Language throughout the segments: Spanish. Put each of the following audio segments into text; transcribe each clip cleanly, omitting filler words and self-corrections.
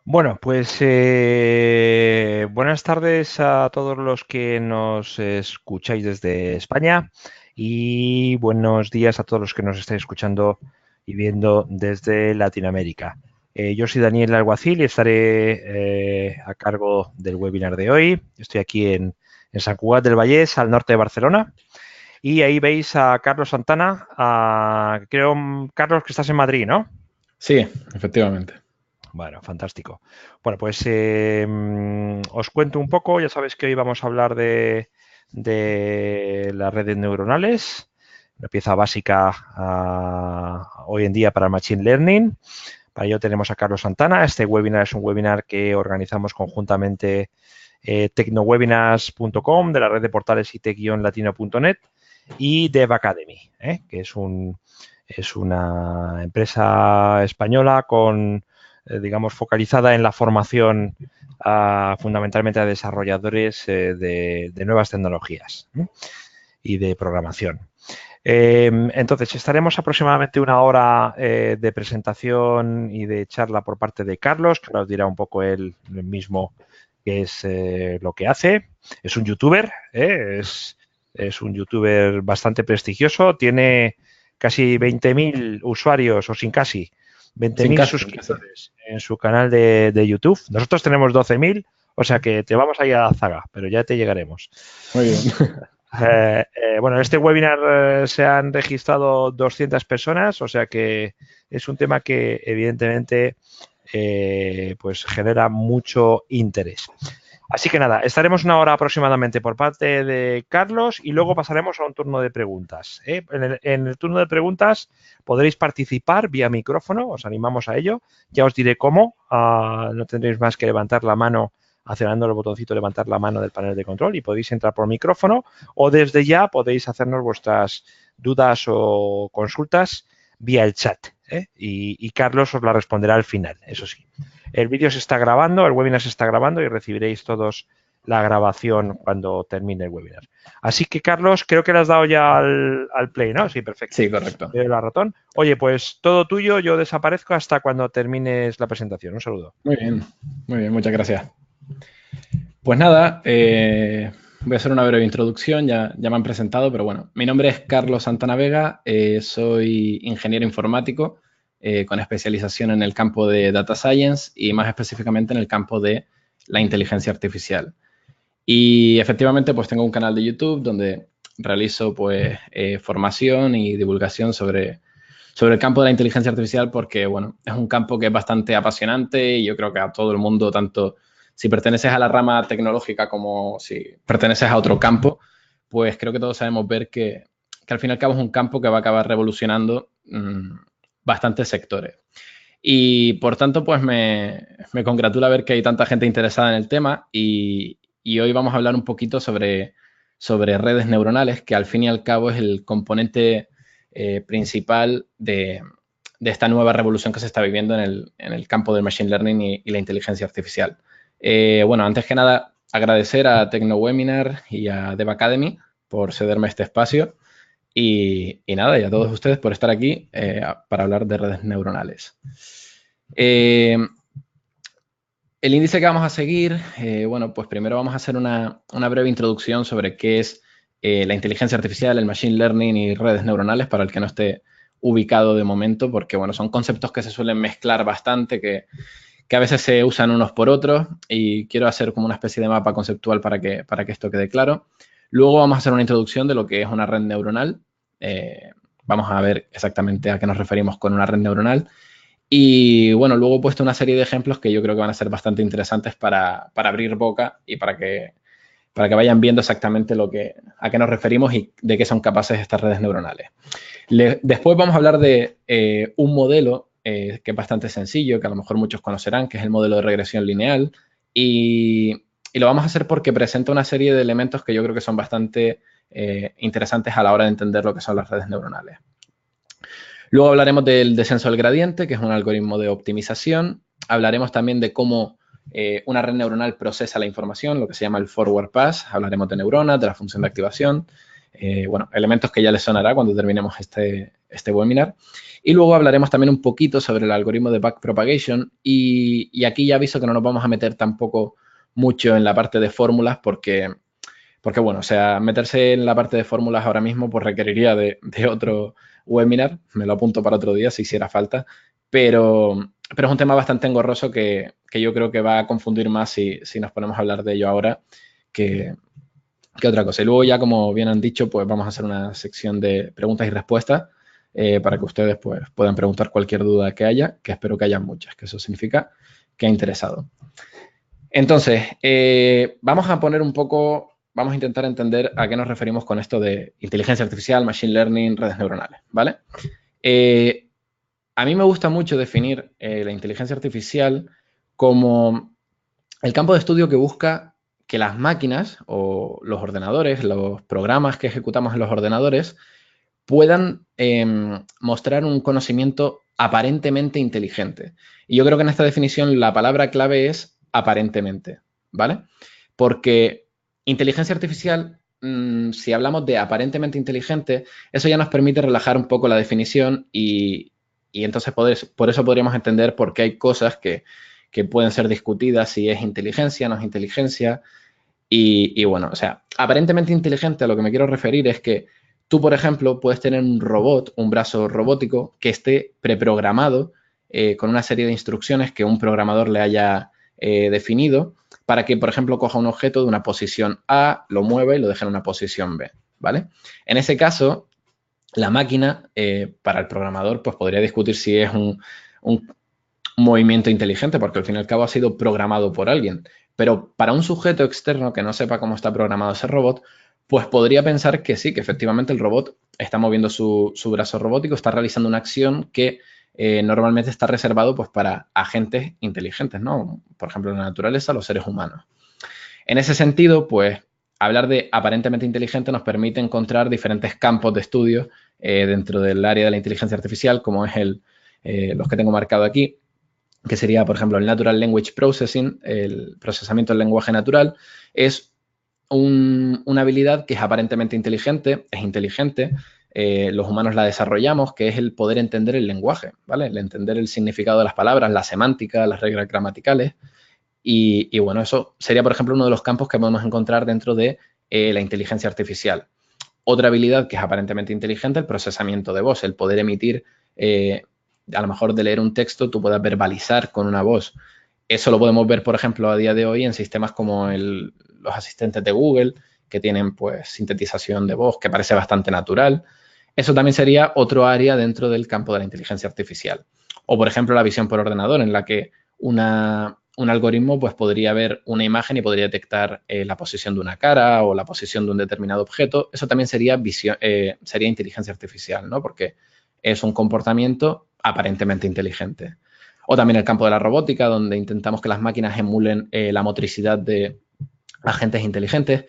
Bueno, pues buenas tardes a todos los que nos escucháis desde España y buenos días a todos los que nos estáis escuchando y viendo desde Latinoamérica. Yo soy Daniel Alguacil y estaré a cargo del webinar de hoy. Estoy aquí en Sant Cugat del Vallès, al norte de Barcelona. Y ahí veis a Carlos Santana, creo, Carlos, que estás en Madrid, ¿no? Sí, efectivamente. Bueno, fantástico. Bueno, pues os cuento un poco. Ya sabéis que hoy vamos a hablar de las redes neuronales, una pieza básica hoy en día para el Machine Learning. Para ello tenemos a Carlos Santana. Este webinar es un webinar que organizamos conjuntamente tecnowebinars.com, de la red de portales it-latino.net y Dev Academy, que es una empresa española con digamos, focalizada en la formación fundamentalmente a desarrolladores de nuevas tecnologías y de programación. Entonces, estaremos aproximadamente una hora de presentación y de charla por parte de Carlos, que nos dirá un poco él mismo qué es lo que hace. Es un youtuber, es un youtuber bastante prestigioso, tiene casi 20.000 usuarios, o sin casi, Sin 20.000 casi, sin casi. suscriptores en su canal de YouTube. Nosotros tenemos 12.000, o sea que te vamos a ir a la zaga, pero ya te llegaremos. Muy bien. Bueno, en este webinar se han registrado 200 personas, o sea que es un tema que evidentemente pues genera mucho interés. Así que nada, estaremos una hora aproximadamente por parte de Carlos y luego pasaremos a un turno de preguntas. En el turno de preguntas podréis participar vía micrófono, os animamos a ello. Ya os diré cómo. No tendréis más que levantar la mano, acelerando el botoncito levantar la mano del panel de control y podéis entrar por micrófono o desde ya podéis hacernos vuestras dudas o consultas vía el chat. Y Carlos os la responderá al final, eso sí. El vídeo se está grabando, el webinar se está grabando y recibiréis todos la grabación cuando termine el webinar. Así que, Carlos, creo que le has dado ya al play, ¿no? Sí, perfecto. Sí, correcto. Veo la ratón. Oye, pues todo tuyo, yo desaparezco hasta cuando termines la presentación. Un saludo. Muy bien, muchas gracias. Pues nada, voy a hacer una breve introducción, ya me han presentado, pero bueno, mi nombre es Carlos Santana Vega, soy ingeniero informático con especialización en el campo de Data Science y más específicamente en el campo de la inteligencia artificial. Y efectivamente, pues tengo un canal de YouTube donde realizo pues formación y divulgación sobre el campo de la inteligencia artificial porque, bueno, es un campo que es bastante apasionante y yo creo que a todo el mundo, tanto si perteneces a la rama tecnológica como si perteneces a otro campo, pues creo que todos sabemos ver que al fin y al cabo es un campo que va a acabar revolucionando bastantes sectores. Y por tanto, pues me congratula ver que hay tanta gente interesada en el tema y hoy vamos a hablar un poquito sobre redes neuronales, que al fin y al cabo es el componente principal de esta nueva revolución que se está viviendo en el campo del Machine Learning y la inteligencia artificial. Bueno, antes que nada, agradecer a TecnoWebinar y a Dev Academy por cederme este espacio. Y nada, y a todos ustedes por estar aquí para hablar de redes neuronales. El índice que vamos a seguir, bueno, pues primero vamos a hacer una breve introducción sobre qué es la inteligencia artificial, el machine learning y redes neuronales para el que no esté ubicado de momento, porque bueno, son conceptos que se suelen mezclar bastante, que a veces se usan unos por otros y quiero hacer como una especie de mapa conceptual para que esto quede claro. Luego vamos a hacer una introducción de lo que es una red neuronal. Vamos a ver exactamente a qué nos referimos con una red neuronal. Y bueno, luego he puesto una serie de ejemplos que yo creo que van a ser bastante interesantes para abrir boca y para que vayan viendo exactamente a qué nos referimos y de qué son capaces estas redes neuronales. Después vamos a hablar de un modelo que es bastante sencillo, que a lo mejor muchos conocerán, que es el modelo de regresión lineal. Y lo vamos a hacer porque presenta una serie de elementos que yo creo que son bastante interesantes a la hora de entender lo que son las redes neuronales. Luego hablaremos del descenso del gradiente, que es un algoritmo de optimización. Hablaremos también de cómo una red neuronal procesa la información, lo que se llama el forward pass. Hablaremos de neuronas, de la función de activación. bueno, elementos que ya les sonará cuando terminemos este webinar. Y luego hablaremos también un poquito sobre el algoritmo de backpropagation y aquí ya aviso que no nos vamos a meter tampoco mucho en la parte de fórmulas porque bueno, o sea, meterse en la parte de fórmulas ahora mismo pues requeriría de otro webinar, me lo apunto para otro día si hiciera falta, pero es un tema bastante engorroso que yo creo que va a confundir más si nos ponemos a hablar de ello ahora que otra cosa. Y luego ya, como bien han dicho, pues vamos a hacer una sección de preguntas y respuestas para que ustedes pues puedan preguntar cualquier duda que haya, que espero que haya muchas, que eso significa que ha interesado. Entonces, vamos a poner un poco, vamos a intentar entender a qué nos referimos con esto de inteligencia artificial, machine learning, redes neuronales, ¿vale? A mí me gusta mucho definir la inteligencia artificial como el campo de estudio que busca que las máquinas o los ordenadores, los programas que ejecutamos en los ordenadores, puedan mostrar un conocimiento aparentemente inteligente. Y yo creo que en esta definición la palabra clave es aparentemente, ¿vale? Porque inteligencia artificial, si hablamos de aparentemente inteligente, eso ya nos permite relajar un poco la definición y entonces por eso podríamos entender por qué hay cosas que pueden ser discutidas, si es inteligencia, no es inteligencia. Y bueno, o sea, aparentemente inteligente a lo que me quiero referir es que tú, por ejemplo, puedes tener un robot, un brazo robótico que esté preprogramado con una serie de instrucciones que un programador le haya definido para que, por ejemplo, coja un objeto de una posición A, lo mueva y lo deje en una posición B, ¿vale? En ese caso, la máquina, para el programador, pues podría discutir si es un movimiento inteligente, porque al fin y al cabo ha sido programado por alguien. Pero para un sujeto externo que no sepa cómo está programado ese robot, pues podría pensar que sí, que efectivamente el robot está moviendo su brazo robótico, está realizando una acción que normalmente está reservado pues para agentes inteligentes, ¿no? Por ejemplo, en la naturaleza, los seres humanos. En ese sentido, pues hablar de aparentemente inteligente nos permite encontrar diferentes campos de estudio dentro del área de la inteligencia artificial, como es los que tengo marcado aquí, que sería, por ejemplo, el Natural Language Processing, el procesamiento del lenguaje natural, es una habilidad que es aparentemente inteligente, es inteligente, los humanos la desarrollamos, que es el poder entender el lenguaje, ¿vale? El entender el significado de las palabras, la semántica, las reglas gramaticales. Y bueno, eso sería, por ejemplo, uno de los campos que podemos encontrar dentro de la inteligencia artificial. Otra habilidad que es aparentemente inteligente, el procesamiento de voz, el poder emitir a lo mejor de leer un texto, tú puedas verbalizar con una voz. Eso lo podemos ver, por ejemplo, a día de hoy en sistemas como los asistentes de Google, que tienen pues sintetización de voz, que parece bastante natural. Eso también sería otro área dentro del campo de la inteligencia artificial. O, por ejemplo, la visión por ordenador, en la que un algoritmo pues, podría ver una imagen y podría detectar la posición de una cara o la posición de un determinado objeto. Eso también sería inteligencia artificial, ¿no? Porque es un comportamiento aparentemente inteligente. O también el campo de la robótica, donde intentamos que las máquinas emulen la motricidad de agentes inteligentes.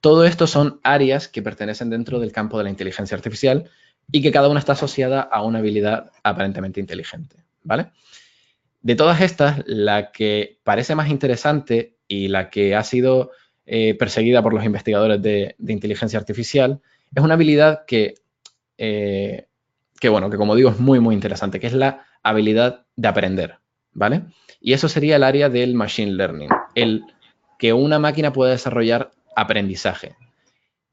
Todo esto son áreas que pertenecen dentro del campo de la inteligencia artificial y que cada una está asociada a una habilidad aparentemente inteligente, ¿vale? De todas estas, la que parece más interesante y la que ha sido perseguida por los investigadores de inteligencia artificial es una habilidad que bueno, que como digo es muy, muy interesante, que es la habilidad de aprender, ¿vale? Y eso sería el área del machine learning, el que una máquina pueda desarrollar aprendizaje.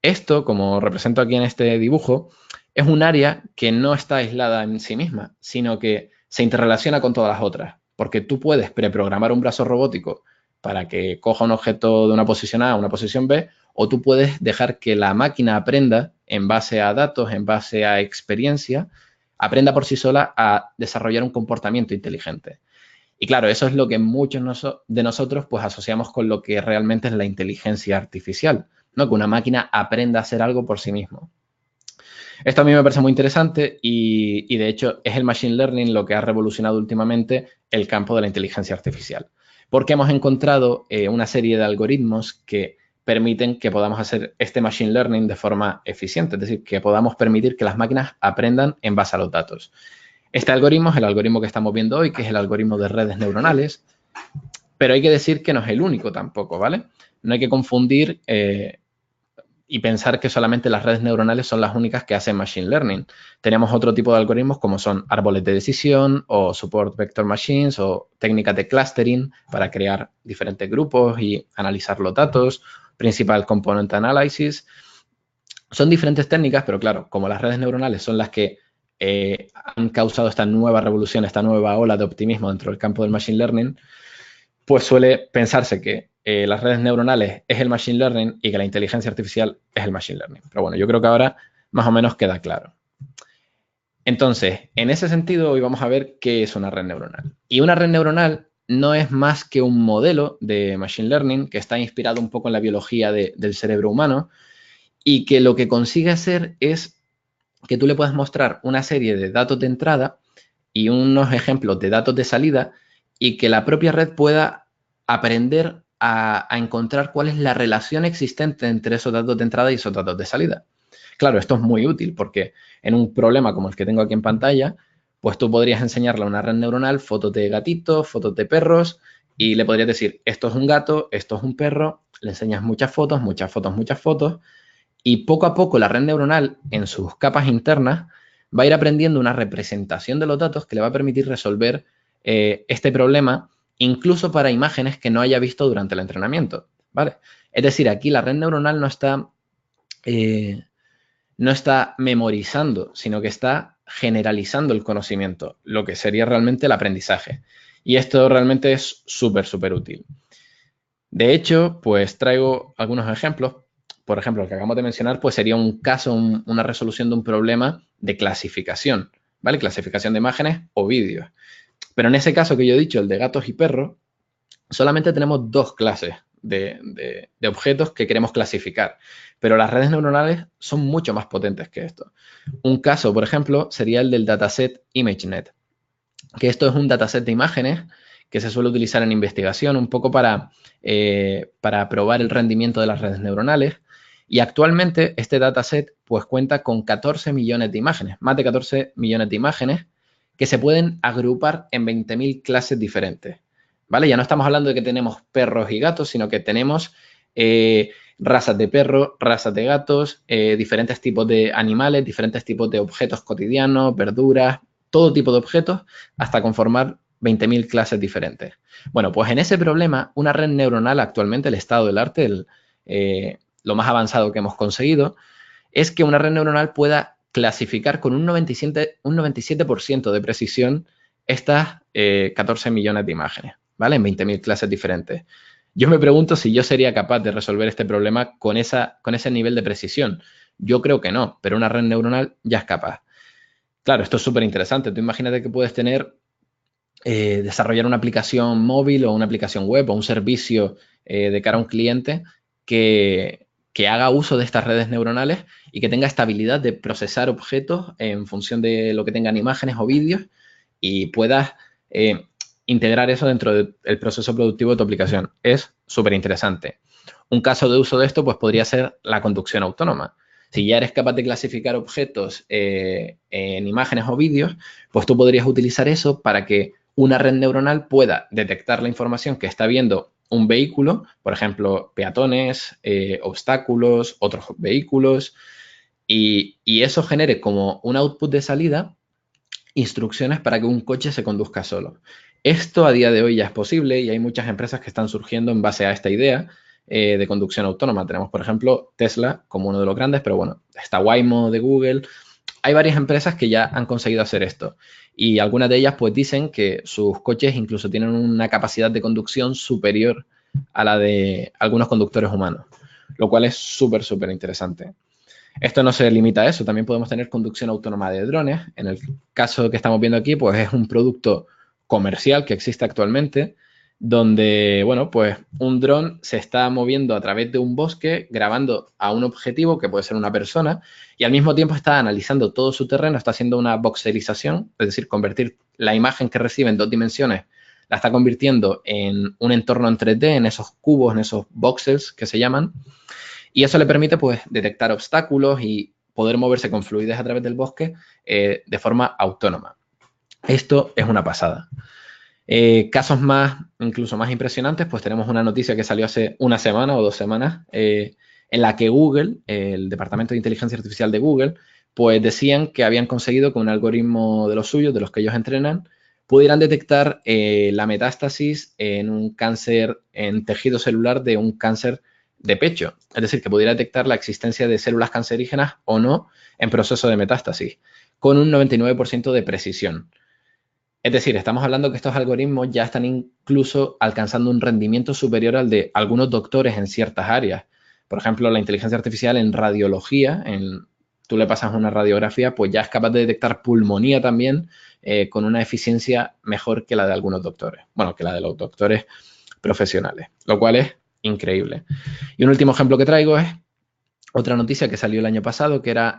Esto, como represento aquí en este dibujo, es un área que no está aislada en sí misma, sino que se interrelaciona con todas las otras, porque tú puedes preprogramar un brazo robótico para que coja un objeto de una posición A a una posición B, o tú puedes dejar que la máquina aprenda en base a datos, en base a experiencia, aprenda por sí sola a desarrollar un comportamiento inteligente. Y claro, eso es lo que muchos de nosotros pues asociamos con lo que realmente es la inteligencia artificial, ¿no? Que una máquina aprenda a hacer algo por sí mismo. Esto a mí me parece muy interesante y de hecho es el machine learning lo que ha revolucionado últimamente el campo de la inteligencia artificial. Porque hemos encontrado una serie de algoritmos que permiten que podamos hacer este machine learning de forma eficiente, es decir, que podamos permitir que las máquinas aprendan en base a los datos. Este algoritmo es el algoritmo que estamos viendo hoy, que es el algoritmo de redes neuronales, pero hay que decir que no es el único tampoco, ¿vale? No hay que confundir y pensar que solamente las redes neuronales son las únicas que hacen machine learning. Tenemos otro tipo de algoritmos como son árboles de decisión o support vector machines o técnicas de clustering para crear diferentes grupos y analizar los datos, principal component analysis. Son diferentes técnicas, pero claro, como las redes neuronales son las que han causado esta nueva revolución, esta nueva ola de optimismo dentro del campo del machine learning, pues suele pensarse que las redes neuronales es el machine learning y que la inteligencia artificial es el machine learning. Pero bueno, yo creo que ahora más o menos queda claro. Entonces, en ese sentido, hoy vamos a ver qué es una red neuronal. Y una red neuronal no es más que un modelo de machine learning que está inspirado un poco en la biología del cerebro humano y que lo que consigue hacer es que tú le puedas mostrar una serie de datos de entrada y unos ejemplos de datos de salida y que la propia red pueda aprender a encontrar cuál es la relación existente entre esos datos de entrada y esos datos de salida. Claro, esto es muy útil porque en un problema como el que tengo aquí en pantalla, pues tú podrías enseñarle a una red neuronal fotos de gatitos, fotos de perros y le podrías decir, esto es un gato, esto es un perro, le enseñas muchas fotos, muchas fotos, muchas fotos y poco a poco la red neuronal en sus capas internas va a ir aprendiendo una representación de los datos que le va a permitir resolver este problema incluso para imágenes que no haya visto durante el entrenamiento, ¿vale? Es decir, aquí la red neuronal no está memorizando, sino que está generalizando el conocimiento, lo que sería realmente el aprendizaje. Y esto realmente es súper, súper útil. De hecho, pues traigo algunos ejemplos. Por ejemplo, el que acabamos de mencionar, pues sería un caso, una resolución de un problema de clasificación, ¿vale? Clasificación de imágenes o vídeos. Pero en ese caso que yo he dicho, el de gatos y perros, solamente tenemos dos clases de objetos que queremos clasificar. Pero las redes neuronales son mucho más potentes que esto. Un caso, por ejemplo, sería el del dataset ImageNet, que esto es un dataset de imágenes que se suele utilizar en investigación un poco para probar el rendimiento de las redes neuronales. Y actualmente este dataset pues cuenta con 14 millones de imágenes, más de 14 millones de imágenes que se pueden agrupar en 20.000 clases diferentes. ¿Vale? Ya no estamos hablando de que tenemos perros y gatos, sino que tenemos razas de perros, razas de gatos, diferentes tipos de animales, diferentes tipos de objetos cotidianos, verduras, todo tipo de objetos, hasta conformar 20.000 clases diferentes. Bueno, pues en ese problema, una red neuronal actualmente, el estado del arte, lo más avanzado que hemos conseguido, es que una red neuronal pueda clasificar con un 97% de precisión estas 14 millones de imágenes, ¿vale? En 20.000 clases diferentes. Yo me pregunto si yo sería capaz de resolver este problema con ese nivel de precisión. Yo creo que no, pero una red neuronal ya es capaz. Claro, esto es súper interesante. Tú imagínate que puedes desarrollar una aplicación móvil o una aplicación web o un servicio de cara a un cliente que haga uso de estas redes neuronales y que tenga esta habilidad de procesar objetos en función de lo que tengan imágenes o vídeos y puedas integrar eso dentro del proceso productivo de tu aplicación. Es súper interesante. Un caso de uso de esto pues podría ser la conducción autónoma. Si ya eres capaz de clasificar objetos en imágenes o vídeos, pues tú podrías utilizar eso para que una red neuronal pueda detectar la información que está viendo un vehículo, por ejemplo, peatones, obstáculos, otros vehículos, y eso genere como un output de salida instrucciones para que un coche se conduzca solo. Esto a día de hoy ya es posible y hay muchas empresas que están surgiendo en base a esta idea de conducción autónoma. Tenemos, por ejemplo, Tesla como uno de los grandes, pero bueno, está Waymo de Google. Hay varias empresas que ya han conseguido hacer esto y algunas de ellas pues dicen que sus coches incluso tienen una capacidad de conducción superior a la de algunos conductores humanos, lo cual es súper, súper interesante. Esto no se limita a eso, también podemos tener conducción autónoma de drones. En el caso que estamos viendo aquí, pues es un producto comercial que existe actualmente, donde, bueno, pues un dron se está moviendo a través de un bosque, grabando a un objetivo, que puede ser una persona, y al mismo tiempo está analizando todo su terreno, está haciendo una voxelización, es decir, convertir la imagen que recibe en dos dimensiones, la está convirtiendo en un entorno en 3D, en esos cubos, en esos voxels que se llaman, y eso le permite pues detectar obstáculos y poder moverse con fluidez a través del bosque de forma autónoma. Esto es una pasada. Casos incluso más impresionantes, pues tenemos una noticia que salió hace una semana o 2 semanas en la que Google, el Departamento de Inteligencia Artificial de Google, pues decían que habían conseguido que un algoritmo de los suyos, de los que ellos entrenan, pudieran detectar la metástasis en un cáncer en tejido celular de un cáncer de pecho. Es decir, que pudiera detectar la existencia de células cancerígenas o no en proceso de metástasis, con un 99% de precisión. Es decir, estamos hablando que estos algoritmos ya están incluso alcanzando un rendimiento superior al de algunos doctores en ciertas áreas. Por ejemplo, la inteligencia artificial en radiología, tú le pasas una radiografía, pues ya es capaz de detectar pulmonía también con una eficiencia mejor que la de algunos doctores. Bueno, que la de los doctores profesionales, lo cual es increíble. Y un último ejemplo que traigo es otra noticia que salió el año pasado, que era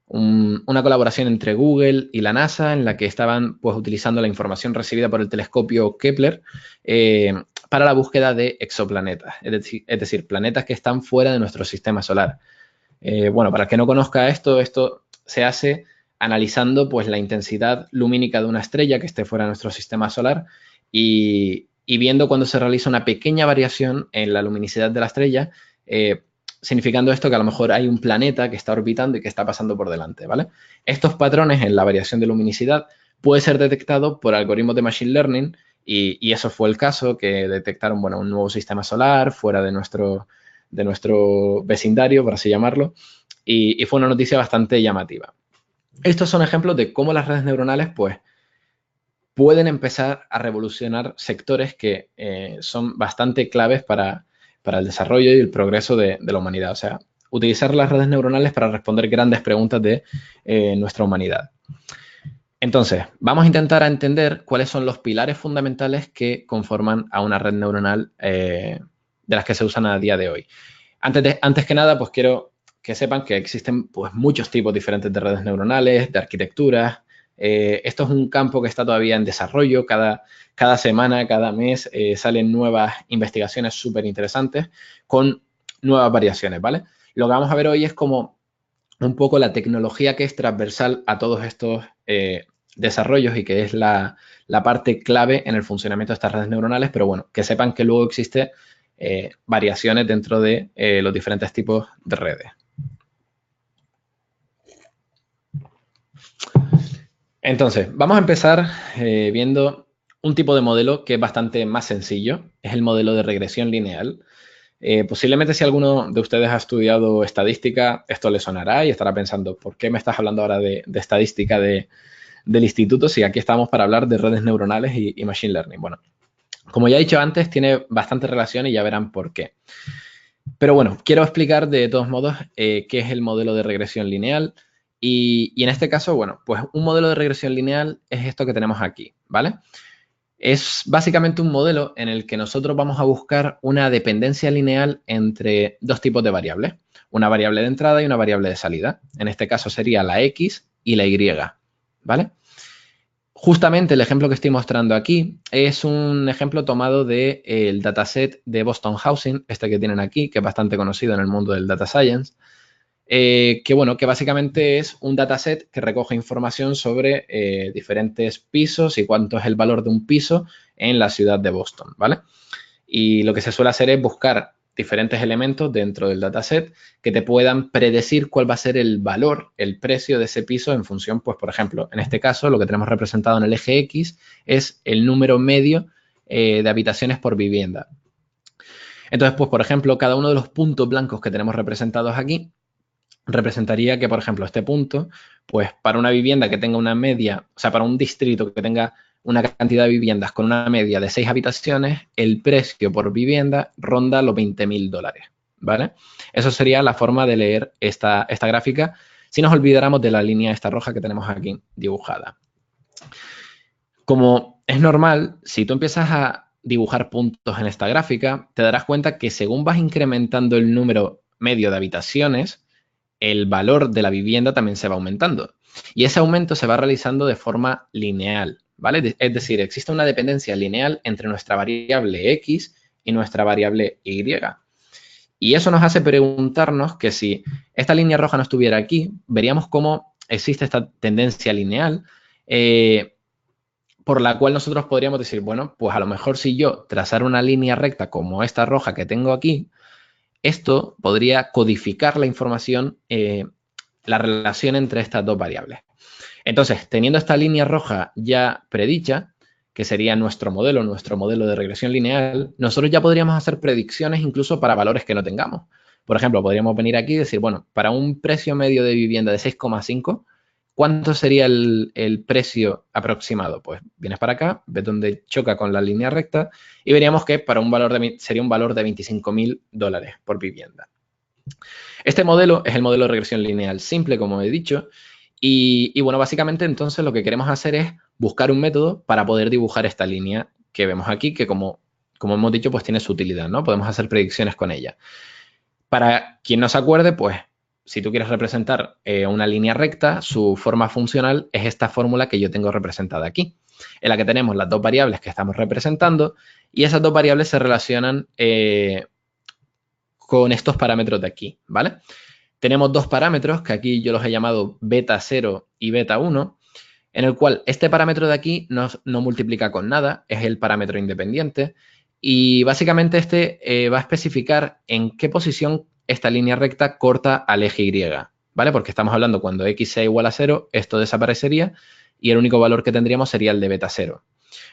una colaboración entre Google y la NASA en la que estaban pues, utilizando la información recibida por el telescopio Kepler para la búsqueda de exoplanetas, es decir, planetas que están fuera de nuestro sistema solar. Bueno, para el que no conozca esto se hace analizando pues, la intensidad lumínica de una estrella que esté fuera de nuestro sistema solar y viendo cuando se realiza una pequeña variación en la luminosidad de la estrella, significando esto que a lo mejor hay un planeta que está orbitando y que está pasando por delante, ¿vale? Estos patrones en la variación de luminosidad pueden ser detectados por algoritmos de Machine Learning y eso fue el caso, que detectaron, bueno, un nuevo sistema solar fuera de nuestro vecindario, por así llamarlo, y fue una noticia bastante llamativa. Estos son ejemplos de cómo las redes neuronales, pues, pueden empezar a revolucionar sectores que son bastante claves para el desarrollo y el progreso de la humanidad. O sea, utilizar las redes neuronales para responder grandes preguntas de nuestra humanidad. Entonces, vamos a intentar entender cuáles son los pilares fundamentales que conforman a una red neuronal de las que se usan a día de hoy. Antes que nada, pues quiero que sepan que existen pues, muchos tipos diferentes de redes neuronales, de arquitecturas. Esto es un campo que está todavía en desarrollo. Cada semana, cada mes salen nuevas investigaciones súper interesantes con nuevas variaciones, ¿vale? Lo que vamos a ver hoy es como un poco la tecnología que es transversal a todos estos desarrollos y que es la parte clave en el funcionamiento de estas redes neuronales, pero bueno, que sepan que luego existe variaciones dentro de los diferentes tipos de redes. Entonces, vamos a empezar viendo un tipo de modelo que es bastante más sencillo, es el modelo de regresión lineal. Posiblemente si alguno de ustedes ha estudiado estadística, esto le sonará y estará pensando, ¿por qué me estás hablando ahora de estadística del instituto si aquí estamos para hablar de redes neuronales y machine learning? Bueno, como ya he dicho antes, tiene bastante relación y ya verán por qué. Pero bueno, quiero explicar de todos modos qué es el modelo de regresión lineal y en este caso, bueno, pues un modelo de regresión lineal es esto que tenemos aquí, ¿vale? Es básicamente un modelo en el que nosotros vamos a buscar una dependencia lineal entre dos tipos de variables, una variable de entrada y una variable de salida. En este caso sería la X y la Y, ¿vale? Justamente el ejemplo que estoy mostrando aquí es un ejemplo tomado del dataset de Boston Housing, este que tienen aquí, que es bastante conocido en el mundo del data science, que básicamente es un dataset que recoge información sobre diferentes pisos y cuánto es el valor de un piso en la ciudad de Boston, ¿vale? Y lo que se suele hacer es buscar diferentes elementos dentro del dataset que te puedan predecir cuál va a ser el valor, el precio de ese piso en función, pues, por ejemplo, en este caso, lo que tenemos representado en el eje X es el número medio de habitaciones por vivienda. Entonces, pues, por ejemplo, cada uno de los puntos blancos que tenemos representados aquí representaría que, por ejemplo, este punto, pues para una vivienda que tenga una media, o sea, para un distrito que tenga una cantidad de viviendas con una media de 6 habitaciones, el precio por vivienda ronda los $20.000, ¿vale? Eso sería la forma de leer esta gráfica si nos olvidáramos de la línea esta roja que tenemos aquí dibujada. Como es normal, si tú empiezas a dibujar puntos en esta gráfica, te darás cuenta que según vas incrementando el número medio de habitaciones, el valor de la vivienda también se va aumentando. Y ese aumento se va realizando de forma lineal, ¿vale? Es decir, existe una dependencia lineal entre nuestra variable X y nuestra variable Y. Y eso nos hace preguntarnos que si esta línea roja no estuviera aquí, veríamos cómo existe esta tendencia lineal por la cual nosotros podríamos decir, bueno, pues a lo mejor si yo trazara una línea recta como esta roja que tengo aquí, esto podría codificar la información, la relación entre estas dos variables. Entonces, teniendo esta línea roja ya predicha, que sería nuestro modelo de regresión lineal, nosotros ya podríamos hacer predicciones incluso para valores que no tengamos. Por ejemplo, podríamos venir aquí y decir, bueno, para un precio medio de vivienda de 6,5, ¿cuánto sería el precio aproximado? Pues vienes para acá, ves dónde choca con la línea recta y veríamos que para un valor sería un valor de $25.000 por vivienda. Este modelo es el modelo de regresión lineal simple, como he dicho, y bueno, básicamente entonces lo que queremos hacer es buscar un método para poder dibujar esta línea que vemos aquí, que como hemos dicho, pues tiene su utilidad, ¿no? Podemos hacer predicciones con ella. Para quien no se acuerde, pues si tú quieres representar una línea recta, su forma funcional es esta fórmula que yo tengo representada aquí, en la que tenemos las dos variables que estamos representando y esas dos variables se relacionan con estos parámetros de aquí, ¿vale? Tenemos dos parámetros que aquí yo los he llamado beta 0 y beta 1, en el cual este parámetro de aquí no multiplica con nada, es el parámetro independiente y básicamente este va a especificar en qué posición esta línea recta corta al eje Y, ¿vale? Porque estamos hablando cuando x sea igual a 0, esto desaparecería y el único valor que tendríamos sería el de beta 0.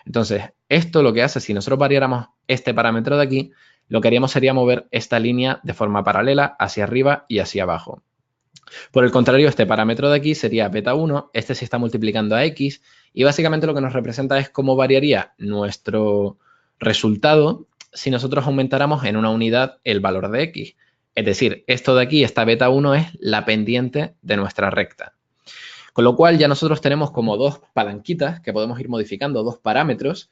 Entonces, esto lo que hace, si nosotros variáramos este parámetro de aquí, lo que haríamos sería mover esta línea de forma paralela hacia arriba y hacia abajo. Por el contrario, este parámetro de aquí sería beta 1, este se está multiplicando a x y básicamente lo que nos representa es cómo variaría nuestro resultado si nosotros aumentáramos en una unidad el valor de x. Es decir, esto de aquí, esta beta 1 es la pendiente de nuestra recta. Con lo cual ya nosotros tenemos como dos palanquitas que podemos ir modificando, dos parámetros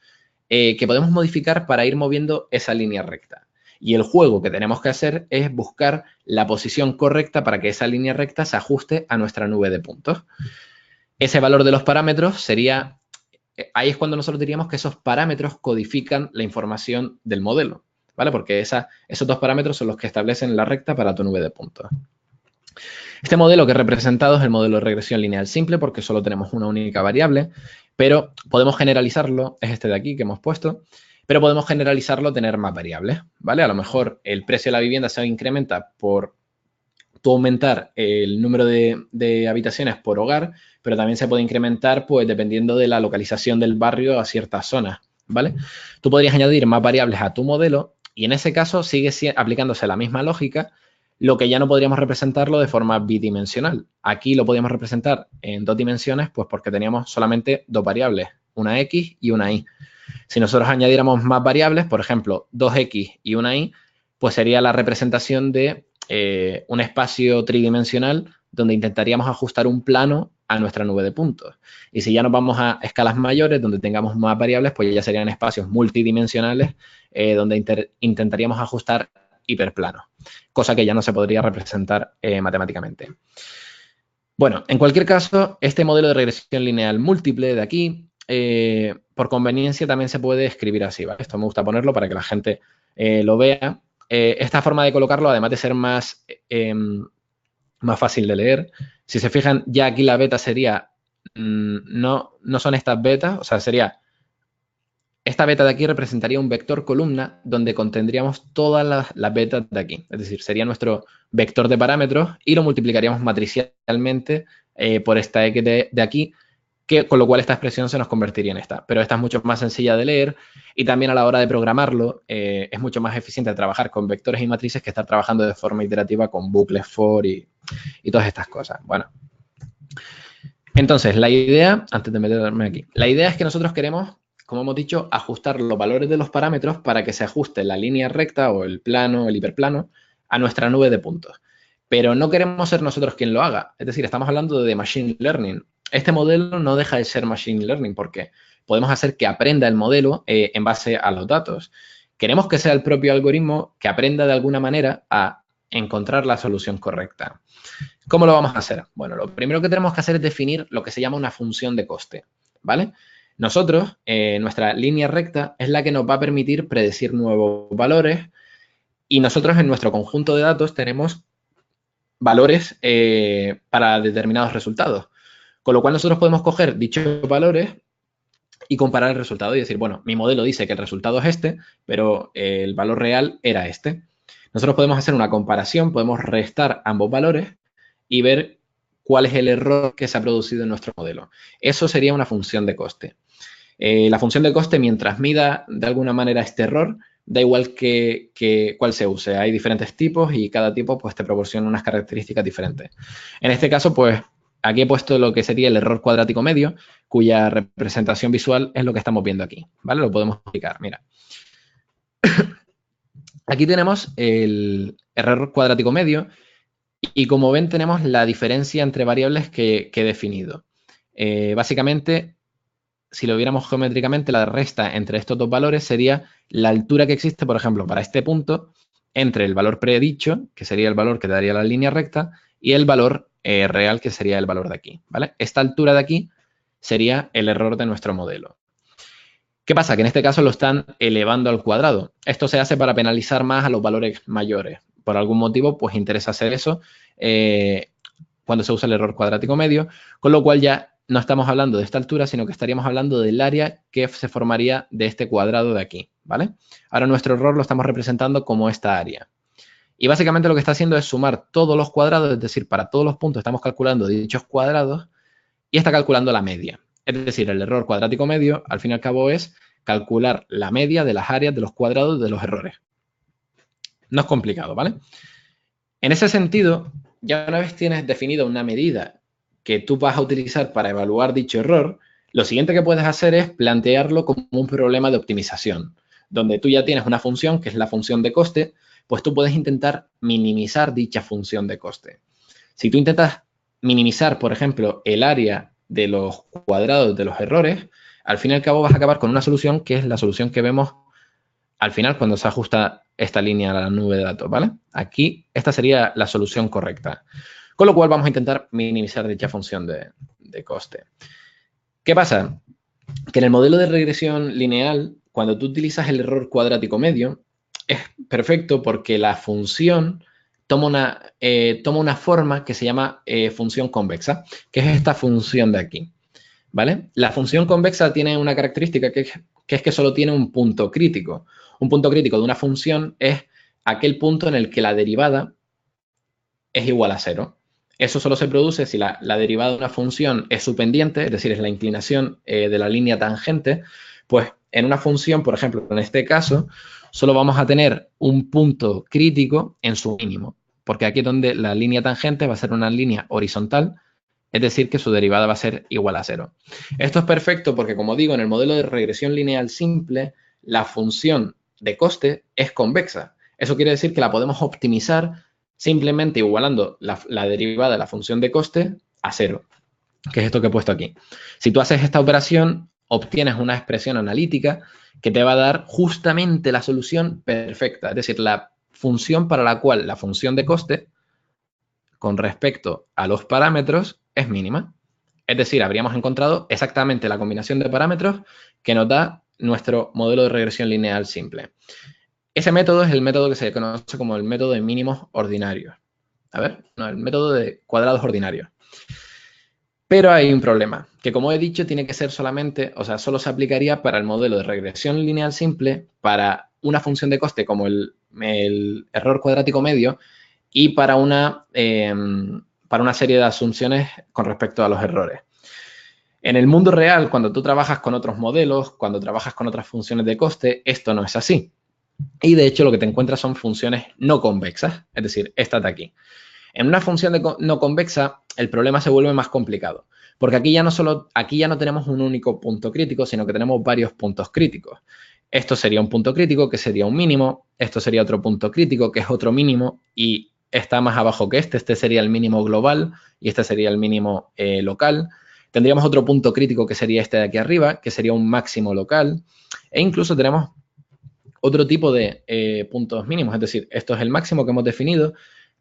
que podemos modificar para ir moviendo esa línea recta. Y el juego que tenemos que hacer es buscar la posición correcta para que esa línea recta se ajuste a nuestra nube de puntos. Ese valor de los parámetros sería, ahí es cuando nosotros diríamos que esos parámetros codifican la información del modelo, ¿vale? Porque esos dos parámetros son los que establecen la recta para tu nube de puntos. Este modelo que he representado es el modelo de regresión lineal simple porque solo tenemos una única variable, pero podemos generalizarlo, es este de aquí que hemos puesto, pero podemos generalizarlo a tener más variables, ¿vale? A lo mejor el precio de la vivienda se incrementa por tú aumentar el número de habitaciones por hogar, pero también se puede incrementar pues dependiendo de la localización del barrio a ciertas zonas, ¿vale? Tú podrías añadir más variables a tu modelo y en ese caso sigue aplicándose la misma lógica, lo que ya no podríamos representarlo de forma bidimensional. Aquí lo podíamos representar en dos dimensiones, pues porque teníamos solamente dos variables, una x y una y. Si nosotros añadiéramos más variables, por ejemplo, 2x y una y, pues sería la representación de un espacio tridimensional donde intentaríamos ajustar un plano a nuestra nube de puntos. Y si ya nos vamos a escalas mayores, donde tengamos más variables, pues ya serían espacios multidimensionales donde intentaríamos ajustar hiperplanos, cosa que ya no se podría representar matemáticamente. Bueno, en cualquier caso, este modelo de regresión lineal múltiple de aquí, por conveniencia también se puede escribir así, ¿vale? Esto me gusta ponerlo para que la gente lo vea. Esta forma de colocarlo, además de ser más fácil de leer, si se fijan, ya aquí la beta sería, no son estas betas, o sea, sería, esta beta de aquí representaría un vector columna donde contendríamos todas las betas de aquí. Es decir, sería nuestro vector de parámetros y lo multiplicaríamos matricialmente por esta x de aquí, con lo cual esta expresión se nos convertiría en esta. Pero esta es mucho más sencilla de leer y también a la hora de programarlo es mucho más eficiente trabajar con vectores y matrices que estar trabajando de forma iterativa con bucles for y todas estas cosas. Bueno, entonces la idea, antes de meterme aquí, la idea es que nosotros queremos, como hemos dicho, ajustar los valores de los parámetros para que se ajuste la línea recta o el plano, el hiperplano, a nuestra nube de puntos. Pero no queremos ser nosotros quien lo haga. Es decir, estamos hablando de Machine Learning. Este modelo no deja de ser Machine Learning porque podemos hacer que aprenda el modelo en base a los datos. Queremos que sea el propio algoritmo que aprenda de alguna manera a encontrar la solución correcta. ¿Cómo lo vamos a hacer? Bueno, lo primero que tenemos que hacer es definir lo que se llama una función de coste, ¿vale? Nosotros, nuestra línea recta es la que nos va a permitir predecir nuevos valores y nosotros en nuestro conjunto de datos tenemos valores para determinados resultados. Con lo cual nosotros podemos coger dichos valores y comparar el resultado y decir, bueno, mi modelo dice que el resultado es este, pero el valor real era este. Nosotros podemos hacer una comparación, podemos restar ambos valores y ver cuál es el error que se ha producido en nuestro modelo. Eso sería una función de coste. La función de coste, mientras mida de alguna manera este error, da igual cuál se use. Hay diferentes tipos y cada tipo pues, te proporciona unas características diferentes. En este caso, pues aquí he puesto lo que sería el error cuadrático medio, cuya representación visual es lo que estamos viendo aquí. ¿Vale? Lo podemos explicar. Mira. Aquí tenemos el error cuadrático medio y como ven tenemos la diferencia entre variables que he definido. Básicamente, si lo viéramos geométricamente, la resta entre estos dos valores sería la altura que existe, por ejemplo, para este punto, entre el valor predicho, que sería el valor que daría la línea recta, y el valor real, que sería el valor de aquí. ¿Vale? Esta altura de aquí sería el error de nuestro modelo. ¿Qué pasa? Que en este caso lo están elevando al cuadrado. Esto se hace para penalizar más a los valores mayores. Por algún motivo, pues interesa hacer eso cuando se usa el error cuadrático medio, con lo cual ya no estamos hablando de esta altura, sino que estaríamos hablando del área que se formaría de este cuadrado de aquí, ¿vale? Ahora nuestro error lo estamos representando como esta área. Y básicamente lo que está haciendo es sumar todos los cuadrados, es decir, para todos los puntos estamos calculando dichos cuadrados y está calculando la media. Es decir, el error cuadrático medio, al fin y al cabo, es calcular la media de las áreas de los cuadrados de los errores. No es complicado, ¿vale? En ese sentido, ya una vez tienes definida una medida que tú vas a utilizar para evaluar dicho error, lo siguiente que puedes hacer es plantearlo como un problema de optimización, donde tú ya tienes una función, que es la función de coste, pues tú puedes intentar minimizar dicha función de coste. Si tú intentas minimizar, por ejemplo, el área de los cuadrados de los errores, al fin y al cabo vas a acabar con una solución que es la solución que vemos al final cuando se ajusta esta línea a la nube de datos, ¿vale? Aquí esta sería la solución correcta. Con lo cual vamos a intentar minimizar dicha función de coste. ¿Qué pasa? Que en el modelo de regresión lineal, cuando tú utilizas el error cuadrático medio, es perfecto porque la función toma una forma que se llama función convexa, que es esta función de aquí, ¿vale? La función convexa tiene una característica que es que solo tiene un punto crítico. Un punto crítico de una función es aquel punto en el que la derivada es igual a 0. Eso solo se produce si la derivada de una función es su pendiente, es decir, es la inclinación de la línea tangente, pues en una función, por ejemplo, en este caso, solo vamos a tener un punto crítico en su mínimo, porque aquí es donde la línea tangente va a ser una línea horizontal, es decir, que su derivada va a ser igual a 0. Esto es perfecto porque, como digo, en el modelo de regresión lineal simple, la función de coste es convexa. Eso quiere decir que la podemos optimizar simplemente igualando la derivada de la función de coste a 0, que es esto que he puesto aquí. Si tú haces esta operación, obtienes una expresión analítica que te va a dar justamente la solución perfecta, es decir, la función para la cual la función de coste con respecto a los parámetros es mínima. Es decir, habríamos encontrado exactamente la combinación de parámetros que nos da nuestro modelo de regresión lineal simple. Ese método es el método que se conoce como el método de mínimos ordinarios. El método de cuadrados ordinarios. Pero hay un problema, que como he dicho, tiene que ser solamente, o sea, solo se aplicaría para el modelo de regresión lineal simple, para una función de coste como el error cuadrático medio y para una serie de asunciones con respecto a los errores. En el mundo real, cuando tú trabajas con otros modelos, cuando trabajas con otras funciones de coste, esto no es así. Y de hecho lo que te encuentras son funciones no convexas, es decir, esta de aquí. En una función no convexa, el problema se vuelve más complicado, porque aquí ya no tenemos un único punto crítico, sino que tenemos varios puntos críticos. Esto sería un punto crítico, que sería un mínimo, esto sería otro punto crítico, que es otro mínimo, y está más abajo que este sería el mínimo global, y este sería el mínimo local. Tendríamos otro punto crítico, que sería este de aquí arriba, que sería un máximo local, e incluso tenemos otro tipo de puntos mínimos, es decir, esto es el máximo que hemos definido.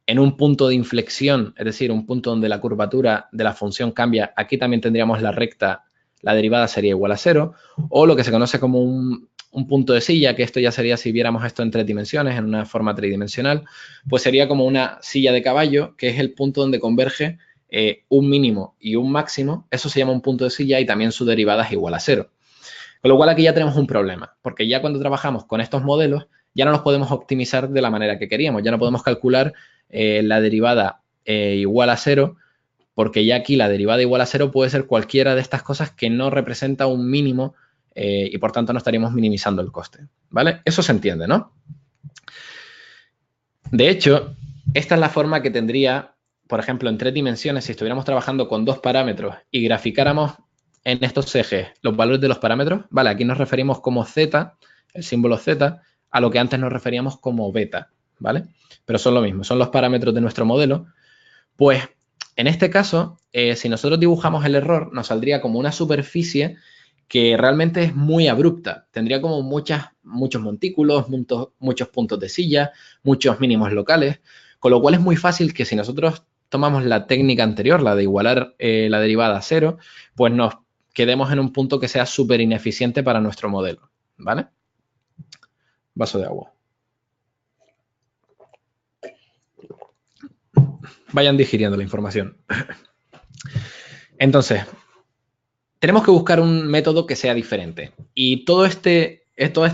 En un punto de inflexión, es decir, un punto donde la curvatura de la función cambia, aquí también tendríamos la recta, la derivada sería igual a 0, o lo que se conoce como un punto de silla, que esto ya sería, si viéramos esto en 3 dimensiones, en una forma tridimensional, pues sería como una silla de caballo, que es el punto donde converge un mínimo y un máximo. Eso se llama un punto de silla y también su derivada es igual a 0. Con lo cual aquí ya tenemos un problema, porque ya cuando trabajamos con estos modelos, ya no los podemos optimizar de la manera que queríamos. Ya no podemos calcular la derivada igual a 0, porque ya aquí la derivada igual a 0 puede ser cualquiera de estas cosas que no representa un mínimo y por tanto no estaríamos minimizando el coste, ¿vale? Eso se entiende, ¿no? De hecho, esta es la forma que tendría, por ejemplo, en 3 dimensiones, si estuviéramos trabajando con 2 parámetros y graficáramos en estos ejes los valores de los parámetros, ¿vale? Aquí nos referimos como z, el símbolo z, a lo que antes nos referíamos como beta, ¿vale? Pero son lo mismo, son los parámetros de nuestro modelo. Pues, en este caso, si nosotros dibujamos el error, nos saldría como una superficie que realmente es muy abrupta. Tendría como muchos montículos, muchos puntos de silla, muchos mínimos locales, con lo cual es muy fácil que si nosotros tomamos la técnica anterior, la de igualar la derivada a 0, pues nos quedemos en un punto que sea súper ineficiente para nuestro modelo, ¿vale? Vaso de agua. Vayan digiriendo la información. Entonces, tenemos que buscar un método que sea diferente. Y toda esta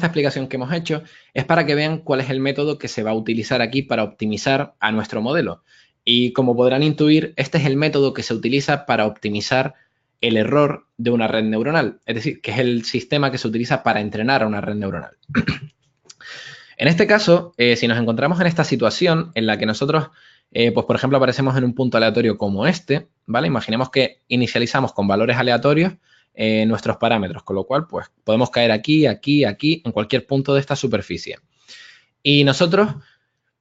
explicación que hemos hecho es para que vean cuál es el método que se va a utilizar aquí para optimizar a nuestro modelo. Y como podrán intuir, este es el método que se utiliza para optimizar el error de una red neuronal. Es decir, que es el sistema que se utiliza para entrenar a una red neuronal. En este caso, si nos encontramos en esta situación en la que nosotros, pues por ejemplo, aparecemos en un punto aleatorio como este, ¿vale? Imaginemos que inicializamos con valores aleatorios nuestros parámetros, con lo cual, pues podemos caer aquí, aquí, aquí, en cualquier punto de esta superficie. Y nosotros,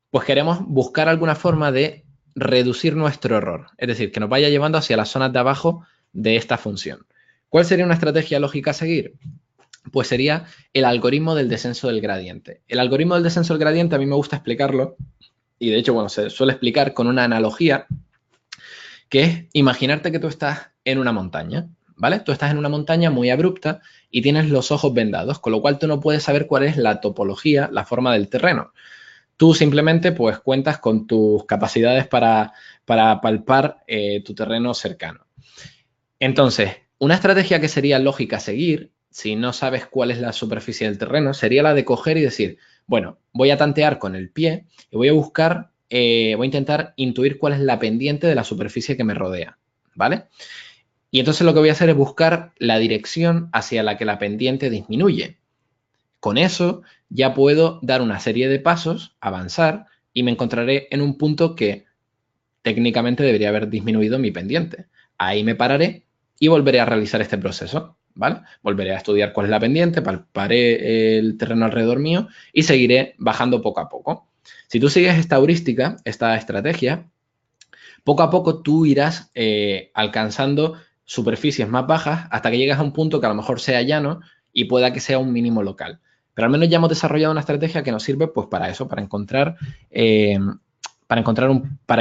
pues queremos buscar alguna forma de reducir nuestro error, es decir, que nos vaya llevando hacia las zonas de abajo de esta función. ¿Cuál sería una estrategia lógica a seguir? Pues sería el algoritmo del descenso del gradiente. El algoritmo del descenso del gradiente a mí me gusta explicarlo, y de hecho, bueno, se suele explicar con una analogía, que es imaginarte que tú estás en una montaña, ¿vale? Tú estás en una montaña muy abrupta y tienes los ojos vendados, con lo cual tú no puedes saber cuál es la topología, la forma del terreno. Tú simplemente, pues, cuentas con tus capacidades para palpar tu terreno cercano. Entonces, una estrategia que sería lógica seguir, si no sabes cuál es la superficie del terreno, sería la de coger y decir, bueno, voy a tantear con el pie y voy a buscar, voy a intentar intuir cuál es la pendiente de la superficie que me rodea, ¿vale? Y entonces lo que voy a hacer es buscar la dirección hacia la que la pendiente disminuye. Con eso ya puedo dar una serie de pasos, avanzar, y me encontraré en un punto que técnicamente debería haber disminuido mi pendiente. Ahí me pararé y volveré a realizar este proceso, ¿vale? Volveré a estudiar cuál es la pendiente, palparé el terreno alrededor mío y seguiré bajando poco a poco. Si tú sigues esta heurística, esta estrategia, poco a poco tú irás alcanzando superficies más bajas hasta que llegas a un punto que a lo mejor sea llano y pueda que sea un mínimo local. Pero al menos ya hemos desarrollado una estrategia que nos sirve pues para eso, para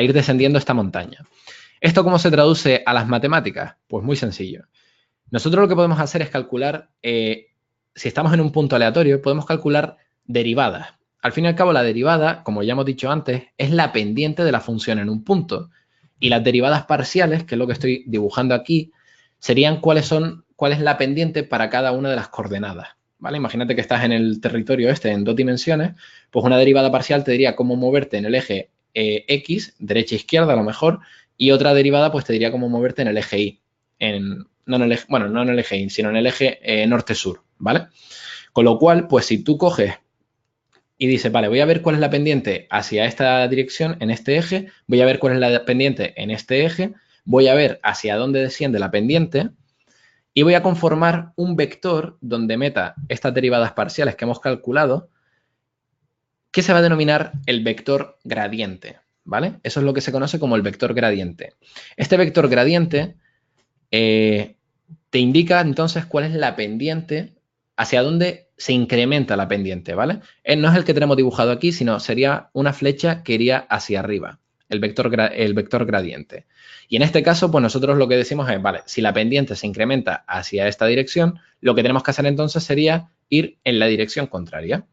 ir descendiendo esta montaña. ¿Esto cómo se traduce a las matemáticas? Pues muy sencillo. Nosotros lo que podemos hacer es calcular, si estamos en un punto aleatorio, podemos calcular derivadas. Al fin y al cabo, la derivada, como ya hemos dicho antes, es la pendiente de la función en un punto. Y las derivadas parciales, que es lo que estoy dibujando aquí, serían cuál es la pendiente para cada una de las coordenadas, ¿vale? Imagínate que estás en el territorio este en 2 dimensiones, pues una derivada parcial te diría cómo moverte en el eje X, derecha e izquierda a lo mejor, y otra derivada pues te diría cómo moverte en el eje Y, no en el eje Y, sino en el eje norte-sur, ¿vale? Con lo cual, pues si tú coges y dices, vale, voy a ver cuál es la pendiente hacia esta dirección en este eje, voy a ver cuál es la pendiente en este eje, voy a ver hacia dónde desciende la pendiente y voy a conformar un vector donde meta estas derivadas parciales que hemos calculado, que se va a denominar el vector gradiente, ¿vale? Eso es lo que se conoce como el vector gradiente. Este vector gradiente te indica entonces cuál es la pendiente, hacia dónde se incrementa la pendiente, ¿vale? No es el que tenemos dibujado aquí, sino sería una flecha que iría hacia arriba, el vector gradiente. Y en este caso, pues nosotros lo que decimos es, vale, si la pendiente se incrementa hacia esta dirección, lo que tenemos que hacer entonces sería ir en la dirección contraria.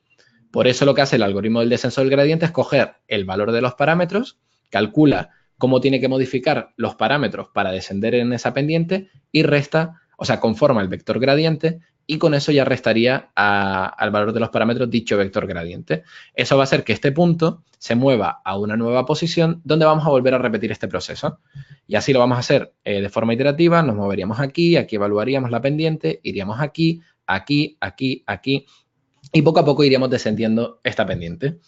Por eso lo que hace el algoritmo del descenso del gradiente es coger el valor de los parámetros, calcula cómo tiene que modificar los parámetros para descender en esa pendiente y conforma el vector gradiente y con eso ya restaría al valor de los parámetros dicho vector gradiente. Eso va a hacer que este punto se mueva a una nueva posición donde vamos a volver a repetir este proceso. Y así lo vamos a hacer de forma iterativa. Nos moveríamos aquí, aquí evaluaríamos la pendiente, iríamos aquí, aquí, aquí, aquí, y poco a poco iríamos descendiendo esta pendiente.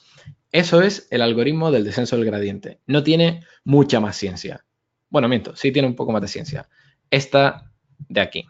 Eso es el algoritmo del descenso del gradiente. No tiene mucha más ciencia. Bueno, miento, sí tiene un poco más de ciencia. Esta de aquí.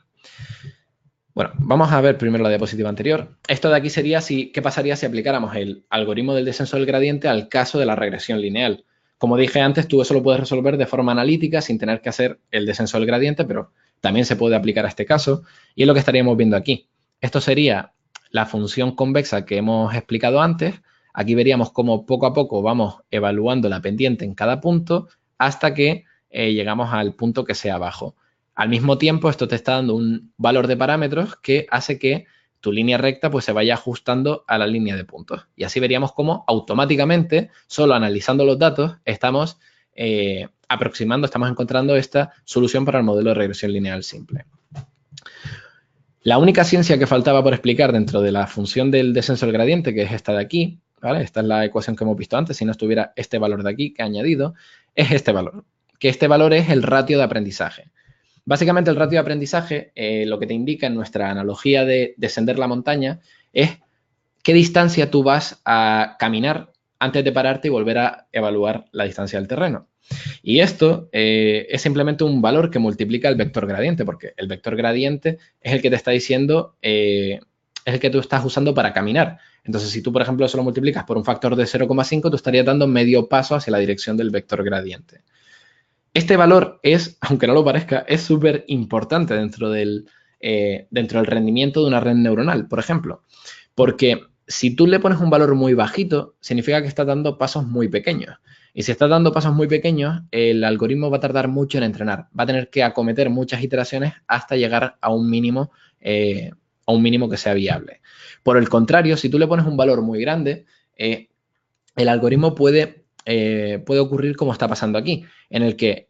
Bueno, vamos a ver primero la diapositiva anterior. Esto de aquí sería qué pasaría si aplicáramos el algoritmo del descenso del gradiente al caso de la regresión lineal. Como dije antes, tú eso lo puedes resolver de forma analítica sin tener que hacer el descenso del gradiente, pero también se puede aplicar a este caso y es lo que estaríamos viendo aquí. Esto sería la función convexa que hemos explicado antes. Aquí veríamos cómo poco a poco vamos evaluando la pendiente en cada punto hasta que llegamos al punto que sea abajo. Al mismo tiempo, esto te está dando un valor de parámetros que hace que tu línea recta pues, se vaya ajustando a la línea de puntos. Y así veríamos cómo automáticamente, solo analizando los datos, estamos estamos encontrando esta solución para el modelo de regresión lineal simple. La única ciencia que faltaba por explicar dentro de la función del descenso del gradiente, que es esta de aquí, ¿vale? Esta es la ecuación que hemos visto antes, si no estuviera este valor de aquí que he añadido, es este valor, que este valor es el ratio de aprendizaje. Básicamente el ratio de aprendizaje lo que te indica en nuestra analogía de descender la montaña es qué distancia tú vas a caminar antes de pararte y volver a evaluar la distancia del terreno. Y esto es simplemente un valor que multiplica el vector gradiente, porque el vector gradiente es el que te está diciendo, es el que tú estás usando para caminar. Entonces, si tú, por ejemplo, eso lo multiplicas por un factor de 0,5, tú estarías dando medio paso hacia la dirección del vector gradiente. Este valor es, aunque no lo parezca, es súper importante dentro del rendimiento de una red neuronal, por ejemplo. Porque si tú le pones un valor muy bajito, significa que estás dando pasos muy pequeños. Y si estás dando pasos muy pequeños, el algoritmo va a tardar mucho en entrenar. Va a tener que acometer muchas iteraciones hasta llegar a un mínimo que sea viable. Por el contrario, si tú le pones un valor muy grande, el algoritmo puede ocurrir como está pasando aquí, en el que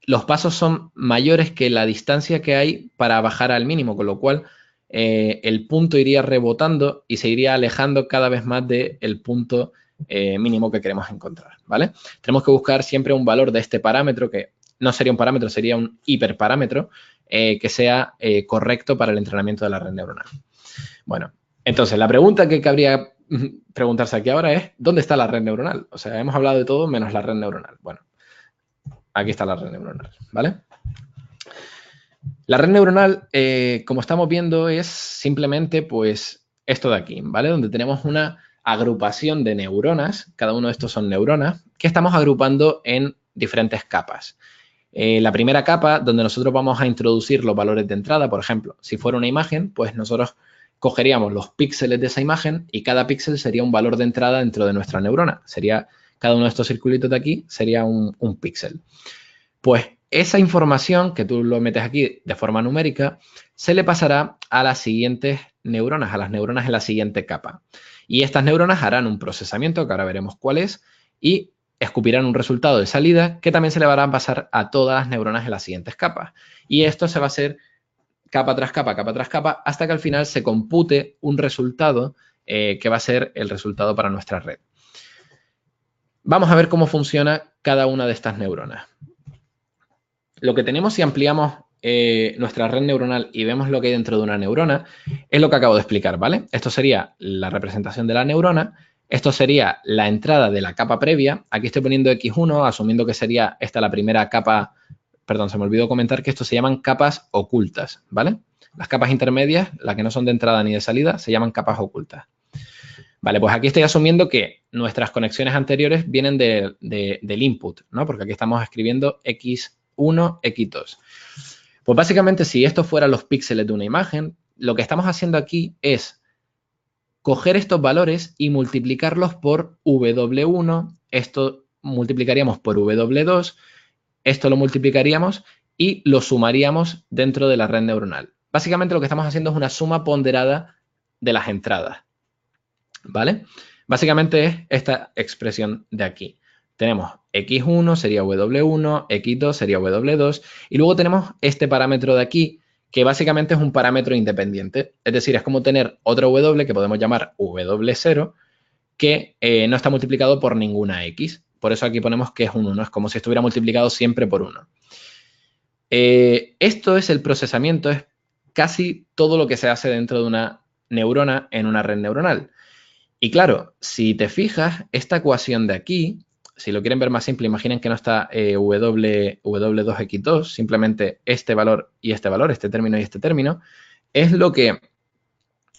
los pasos son mayores que la distancia que hay para bajar al mínimo, con lo cual el punto iría rebotando y se iría alejando cada vez más del punto mínimo que queremos encontrar, ¿vale? Tenemos que buscar siempre un valor de este parámetro, que no sería un parámetro, sería un hiperparámetro, que sea correcto para el entrenamiento de la red neuronal. Bueno, entonces la pregunta que cabría preguntarse aquí ahora es, ¿dónde está la red neuronal? O sea, hemos hablado de todo menos la red neuronal. Bueno, aquí está la red neuronal, ¿vale? La red neuronal, como estamos viendo, es simplemente pues esto de aquí, ¿vale? Donde tenemos una agrupación de neuronas, cada uno de estos son neuronas, que estamos agrupando en diferentes capas. La primera capa, donde nosotros vamos a introducir los valores de entrada, por ejemplo, si fuera una imagen, pues nosotros cogeríamos los píxeles de esa imagen y cada píxel sería un valor de entrada dentro de nuestra neurona. Sería, cada uno de estos circulitos de aquí sería un píxel. Pues esa información que tú lo metes aquí de forma numérica se le pasará a las siguientes neuronas, a las neuronas en la siguiente capa. Y estas neuronas harán un procesamiento, que ahora veremos cuál es, y escupirán un resultado de salida que también se le va a pasar a todas las neuronas en las siguientes capas. Y esto se va a hacer capa tras capa, hasta que al final se compute un resultado que va a ser el resultado para nuestra red. Vamos a ver cómo funciona cada una de estas neuronas. Lo que tenemos si ampliamos nuestra red neuronal y vemos lo que hay dentro de una neurona es lo que acabo de explicar, ¿vale? Esto sería la representación de la neurona, esto sería la entrada de la capa previa. Aquí estoy poniendo X1, asumiendo que sería esta la primera capa. Perdón, se me olvidó comentar que esto se llaman capas ocultas, ¿vale? Las capas intermedias, las que no son de entrada ni de salida, se llaman capas ocultas. Vale, pues aquí estoy asumiendo que nuestras conexiones anteriores vienen del input, ¿no? Porque aquí estamos escribiendo X1, X2. Pues básicamente, si estos fueran los píxeles de una imagen, lo que estamos haciendo aquí es coger estos valores y multiplicarlos por W1, esto multiplicaríamos por W2, esto lo multiplicaríamos y lo sumaríamos dentro de la red neuronal. Básicamente lo que estamos haciendo es una suma ponderada de las entradas, ¿vale? Básicamente es esta expresión de aquí. Tenemos X1 sería W1, X2 sería W2 y luego tenemos este parámetro de aquí que básicamente es un parámetro independiente. Es decir, es como tener otra W que podemos llamar W0, que no está multiplicado por ninguna X. Por eso aquí ponemos que es un 1. Es como si estuviera multiplicado siempre por 1. Esto es el procesamiento, es casi todo lo que se hace dentro de una neurona en una red neuronal. Y claro, si te fijas, esta ecuación de aquí, si lo quieren ver más simple, imaginen que no está W2X2, simplemente este valor, este término y este término, es lo que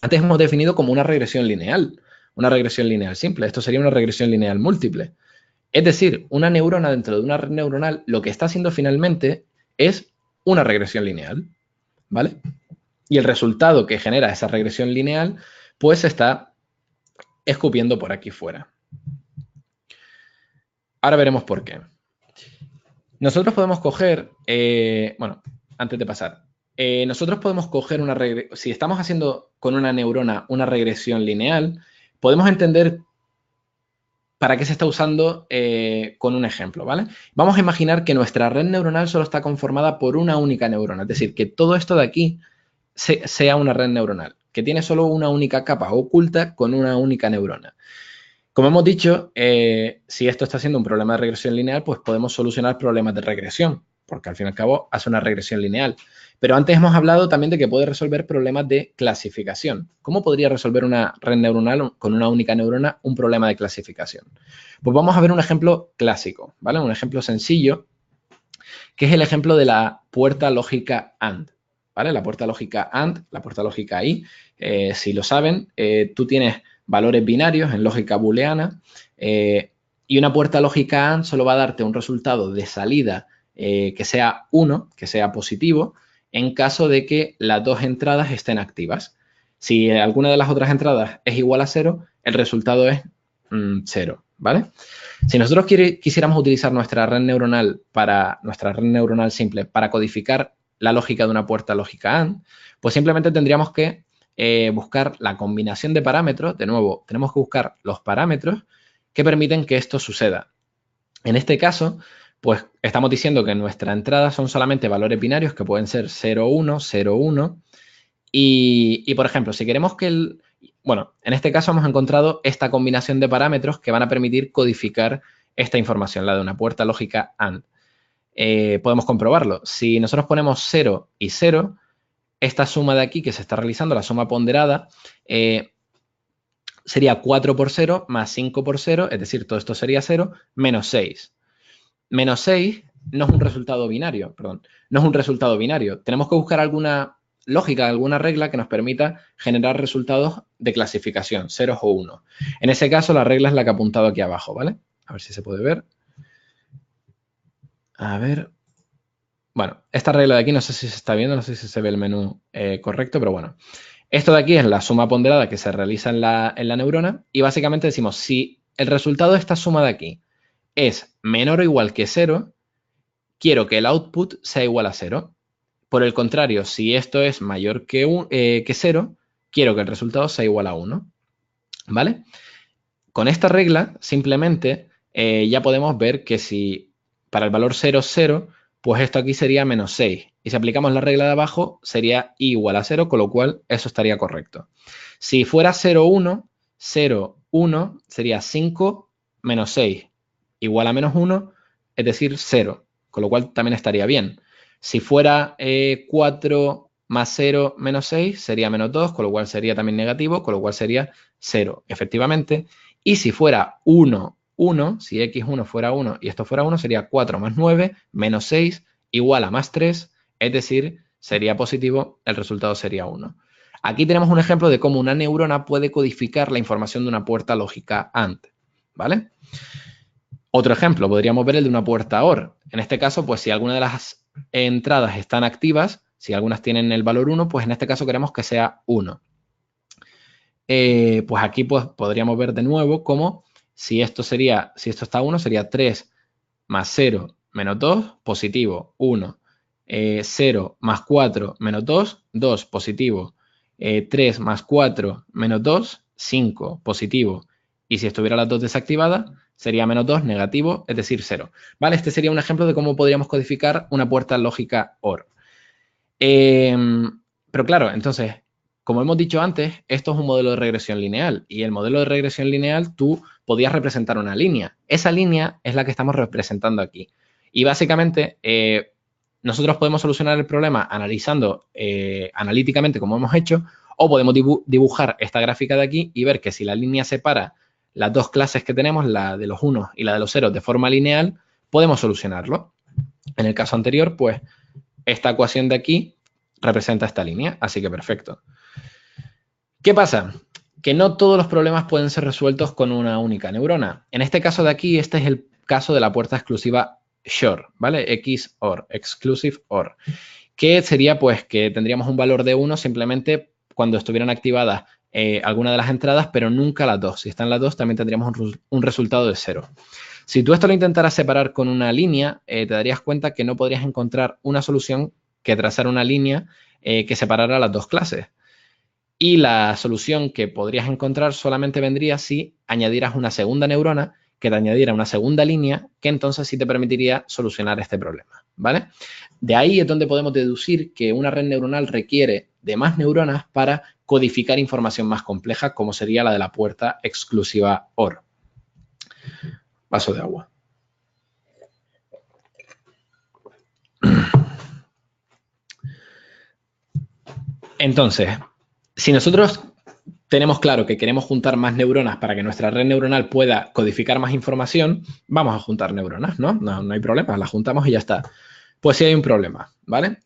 antes hemos definido como una regresión lineal simple. Esto sería una regresión lineal múltiple. Es decir, una neurona dentro de una red neuronal lo que está haciendo finalmente es una regresión lineal, ¿vale? Y el resultado que genera esa regresión lineal, pues se está escupiendo por aquí fuera. Ahora veremos por qué. Nosotros podemos coger, bueno, antes de pasar, nosotros podemos coger si estamos haciendo con una neurona una regresión lineal, podemos entender para qué se está usando con un ejemplo, ¿vale? Vamos a imaginar que nuestra red neuronal solo está conformada por una única neurona, es decir, que todo esto de aquí sea una red neuronal, que tiene solo una única capa oculta con una única neurona. Como hemos dicho, si esto está siendo un problema de regresión lineal, pues podemos solucionar problemas de regresión, porque al fin y al cabo hace una regresión lineal. Pero antes hemos hablado también de que puede resolver problemas de clasificación. ¿Cómo podría resolver una red neuronal con una única neurona un problema de clasificación? Pues vamos a ver un ejemplo clásico, ¿vale? Un ejemplo sencillo, que es el ejemplo de la puerta lógica AND, ¿vale? La puerta lógica AND, la puerta lógica I, si lo saben, tú tienes valores binarios en lógica booleana y una puerta lógica AND solo va a darte un resultado de salida que sea 1, que sea positivo, en caso de que las dos entradas estén activas. Si alguna de las otras entradas es igual a 0, el resultado es 0, ¿vale? Si nosotros quisiéramos utilizar nuestra red neuronal simple para codificar la lógica de una puerta lógica AND, pues simplemente tendríamos que buscar la combinación de parámetros. De nuevo, tenemos que buscar los parámetros que permiten que esto suceda. En este caso, pues estamos diciendo que nuestra entrada son solamente valores binarios que pueden ser 0, 1, 0, 1. Y por ejemplo, si queremos que bueno, en este caso hemos encontrado esta combinación de parámetros que van a permitir codificar esta información, la de una puerta lógica AND. Podemos comprobarlo. Si nosotros ponemos 0 y 0, esta suma de aquí que se está realizando, la suma ponderada, sería 4 por 0 más 5 por 0, es decir, todo esto sería 0, menos 6. Menos 6 no es un resultado binario, perdón, no es un resultado binario. Tenemos que buscar alguna lógica, alguna regla que nos permita generar resultados de clasificación, 0 o 1. En ese caso, la regla es la que he apuntado aquí abajo, ¿vale? A ver si se puede ver. A ver. Bueno, esta regla de aquí no sé si se está viendo, no sé si se ve el menú correcto, pero bueno. Esto de aquí es la suma ponderada que se realiza en la neurona y básicamente decimos si el resultado de esta suma de aquí es menor o igual que 0, quiero que el output sea igual a 0. Por el contrario, si esto es mayor que 0, quiero que el resultado sea igual a 1. ¿Vale? Con esta regla, simplemente, ya podemos ver que si para el valor 0 es 0, pues esto aquí sería menos 6. Y si aplicamos la regla de abajo, sería i igual a 0, con lo cual eso estaría correcto. Si fuera 0, 1, 0, 1 sería 5 menos 6 igual a menos 1, es decir, 0, con lo cual también estaría bien. Si fuera 4 más 0 menos 6 sería menos 2, con lo cual sería también negativo, con lo cual sería 0, efectivamente. Y si fuera 1, 1, si x1 fuera 1 y esto fuera 1, sería 4 más 9 menos 6 igual a más 3, es decir, sería positivo, el resultado sería 1. Aquí tenemos un ejemplo de cómo una neurona puede codificar la información de una puerta lógica AND, ¿vale? Otro ejemplo, podríamos ver el de una puerta OR. En este caso, pues si alguna de las entradas están activas, si algunas tienen el valor 1, pues en este caso queremos que sea 1. Pues aquí pues, podríamos ver de nuevo cómo si esto está 1, sería 3 más 0 menos 2, positivo, 1. 0 más 4 menos 2, 2, positivo. 3 más 4 menos 2, 5, positivo. Y si estuviera las dos desactivadas, sería menos 2, negativo, es decir, 0. ¿Vale? Este sería un ejemplo de cómo podríamos codificar una puerta lógica OR. Pero claro, entonces, como hemos dicho antes, esto es un modelo de regresión lineal y el modelo de regresión lineal tú podías representar una línea. Esa línea es la que estamos representando aquí. Y básicamente nosotros podemos solucionar el problema analizando analíticamente como hemos hecho, o podemos dibujar esta gráfica de aquí y ver que si la línea separa las dos clases que tenemos, la de los unos y la de los ceros, de forma lineal, podemos solucionarlo. En el caso anterior, pues esta ecuación de aquí representa esta línea, así que perfecto. ¿Qué pasa? Que no todos los problemas pueden ser resueltos con una única neurona. En este caso de aquí, este es el caso de la puerta exclusiva XOR, ¿vale? XOR, Exclusive OR, que sería pues que tendríamos un valor de 1 simplemente cuando estuvieran activadas alguna de las entradas, pero nunca las dos. Si están las dos, también tendríamos un resultado de 0. Si tú esto lo intentaras separar con una línea, te darías cuenta que no podrías encontrar una solución que trazar una línea que separara las dos clases. Y la solución que podrías encontrar solamente vendría si añadieras una segunda neurona que te añadiera una segunda línea que entonces sí te permitiría solucionar este problema, ¿vale? De ahí es donde podemos deducir que una red neuronal requiere de más neuronas para codificar información más compleja, como sería la de la puerta exclusiva OR. Vaso de agua. Entonces, si nosotros tenemos claro que queremos juntar más neuronas para que nuestra red neuronal pueda codificar más información, vamos a juntar neuronas, ¿no? No hay problema, las juntamos y ya está. Pues sí hay un problema, ¿vale?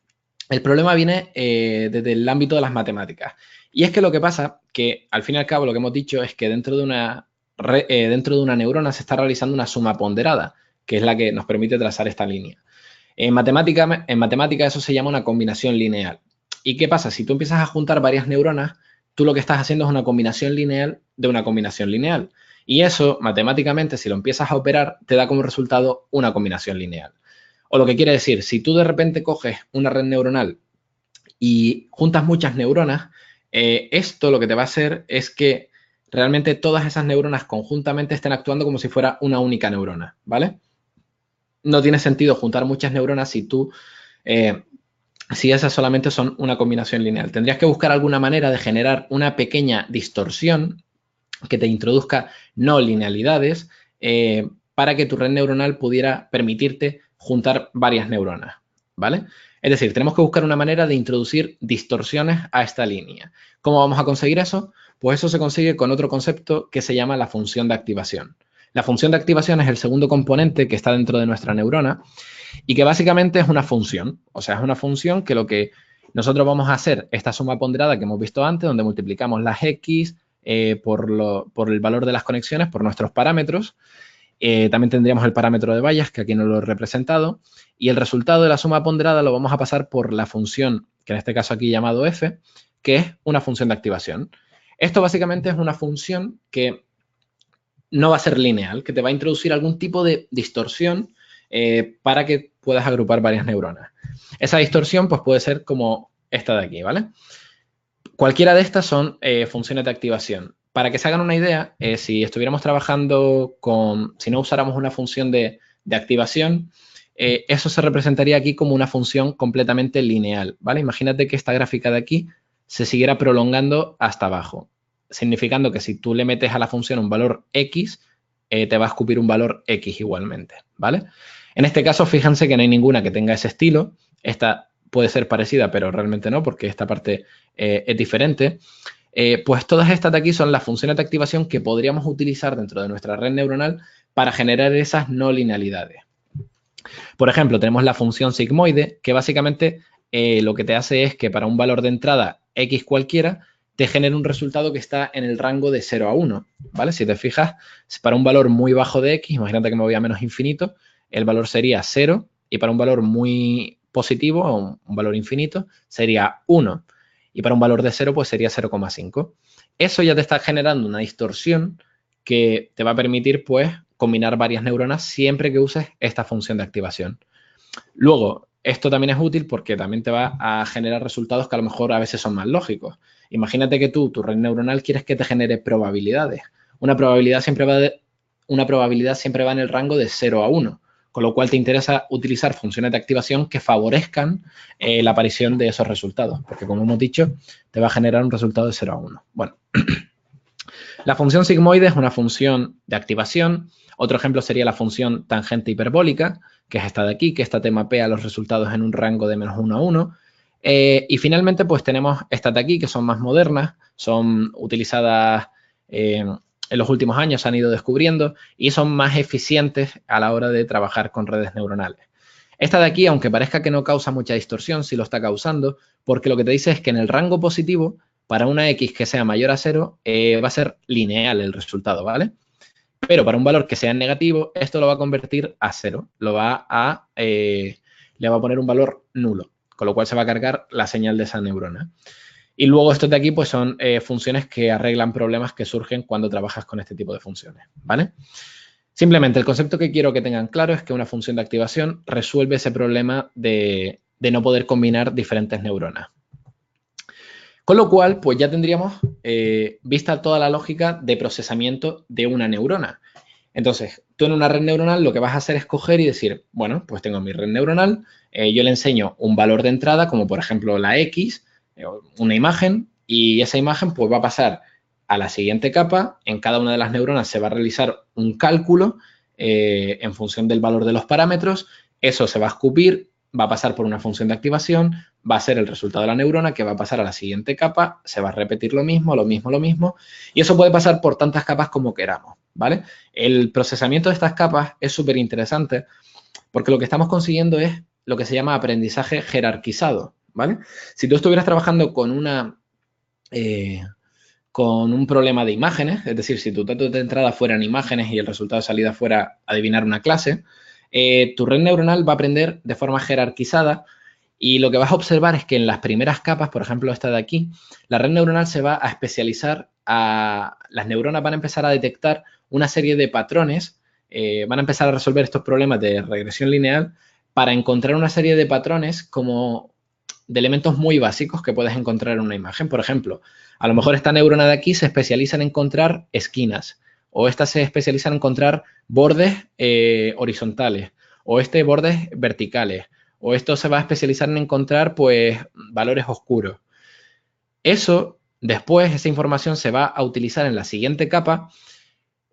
El problema viene desde el ámbito de las matemáticas. Y es que lo que pasa, que al fin y al cabo lo que hemos dicho es que dentro de una neurona se está realizando una suma ponderada, que es la que nos permite trazar esta línea. En matemática eso se llama una combinación lineal. ¿Y qué pasa? Si tú empiezas a juntar varias neuronas, tú lo que estás haciendo es una combinación lineal de una combinación lineal. Y eso, matemáticamente, si lo empiezas a operar, te da como resultado una combinación lineal. O lo que quiere decir, si tú de repente coges una red neuronal y juntas muchas neuronas, esto lo que te va a hacer es que realmente todas esas neuronas conjuntamente estén actuando como si fuera una única neurona, ¿vale? No tiene sentido juntar muchas neuronas si esas solamente son una combinación lineal. Tendrías que buscar alguna manera de generar una pequeña distorsión que te introduzca no linealidades para que tu red neuronal pudiera permitirte juntar varias neuronas, ¿vale? Es decir, tenemos que buscar una manera de introducir distorsiones a esta línea. ¿Cómo vamos a conseguir eso? Pues eso se consigue con otro concepto que se llama la función de activación. La función de activación es el segundo componente que está dentro de nuestra neurona y que básicamente es una función. O sea, es una función que lo que nosotros vamos a hacer, esta suma ponderada que hemos visto antes, donde multiplicamos las X por el valor de las conexiones, por nuestros parámetros. También tendríamos el parámetro de Bayes, que aquí no lo he representado. Y el resultado de la suma ponderada lo vamos a pasar por la función, que en este caso aquí llamado f, que es una función de activación. Esto básicamente es una función que no va a ser lineal, que te va a introducir algún tipo de distorsión para que puedas agrupar varias neuronas. Esa distorsión pues puede ser como esta de aquí, ¿vale? Cualquiera de estas son funciones de activación. Para que se hagan una idea, si estuviéramos trabajando si no usáramos una función de activación, eso se representaría aquí como una función completamente lineal, ¿vale? Imagínate que esta gráfica de aquí se siguiera prolongando hasta abajo, significando que si tú le metes a la función un valor X, te va a escupir un valor X igualmente, ¿vale? En este caso, fíjense que no hay ninguna que tenga ese estilo. Esta puede ser parecida, pero realmente no, porque esta parte es diferente. Pues todas estas de aquí son las funciones de activación que podríamos utilizar dentro de nuestra red neuronal para generar esas no linealidades. Por ejemplo, tenemos la función sigmoide, que básicamente lo que te hace es que para un valor de entrada X cualquiera, te genera un resultado que está en el rango de 0 a 1, ¿vale? Si te fijas, para un valor muy bajo de X, imagínate que me voy a menos infinito, el valor sería 0, y para un valor muy positivo, o un valor infinito, sería 1. Y para un valor de 0, pues sería 0,5. Eso ya te está generando una distorsión que te va a permitir, pues, combinar varias neuronas siempre que uses esta función de activación. Luego, esto también es útil porque también te va a generar resultados que a lo mejor a veces son más lógicos. Imagínate que tu red neuronal, quieres que te genere probabilidades. Una probabilidad siempre va en el rango de 0 a 1. con lo cual te interesa utilizar funciones de activación que favorezcan la aparición de esos resultados, porque como hemos dicho, te va a generar un resultado de 0 a 1. Bueno, la función sigmoide es una función de activación. Otro ejemplo sería la función tangente hiperbólica, que es esta de aquí, que esta te mapea los resultados en un rango de -1 a 1. Y finalmente, pues tenemos estas de aquí, que son más modernas, son utilizadas en los últimos años, se han ido descubriendo y son más eficientes a la hora de trabajar con redes neuronales. Esta de aquí, aunque parezca que no causa mucha distorsión, sí lo está causando, porque lo que te dice es que en el rango positivo, para una X que sea mayor a 0, va a ser lineal el resultado, ¿vale? Pero para un valor que sea negativo, esto lo va a convertir a 0, le va a poner un valor nulo, con lo cual se va a cargar la señal de esa neurona. Y luego estos de aquí pues son funciones que arreglan problemas que surgen cuando trabajas con este tipo de funciones, ¿vale? Simplemente el concepto que quiero que tengan claro es que una función de activación resuelve ese problema de no poder combinar diferentes neuronas. Con lo cual, pues ya tendríamos vista toda la lógica de procesamiento de una neurona. Entonces, tú en una red neuronal lo que vas a hacer es coger y decir, bueno, pues tengo mi red neuronal, yo le enseño un valor de entrada, como por ejemplo la X, una imagen, y esa imagen pues va a pasar a la siguiente capa. En cada una de las neuronas se va a realizar un cálculo en función del valor de los parámetros. Eso se va a escupir, va a pasar por una función de activación, va a ser el resultado de la neurona que va a pasar a la siguiente capa, se va a repetir lo mismo, y eso puede pasar por tantas capas como queramos, ¿vale? El procesamiento de estas capas es súper interesante porque lo que estamos consiguiendo es lo que se llama aprendizaje jerarquizado, ¿vale? Si tú estuvieras trabajando con un problema de imágenes, es decir, si tu datos de entrada fueran imágenes y el resultado de salida fuera adivinar una clase, tu red neuronal va a aprender de forma jerarquizada y lo que vas a observar es que en las primeras capas, por ejemplo esta de aquí, la red neuronal se va a especializar, las neuronas van a empezar a detectar una serie de patrones, van a empezar a resolver estos problemas de regresión lineal para encontrar una serie de patrones como de elementos muy básicos que puedes encontrar en una imagen. Por ejemplo, a lo mejor esta neurona de aquí se especializa en encontrar esquinas, o esta se especializa en encontrar bordes horizontales, o bordes verticales, o esto se va a especializar en encontrar pues valores oscuros. Eso, después, esa información se va a utilizar en la siguiente capa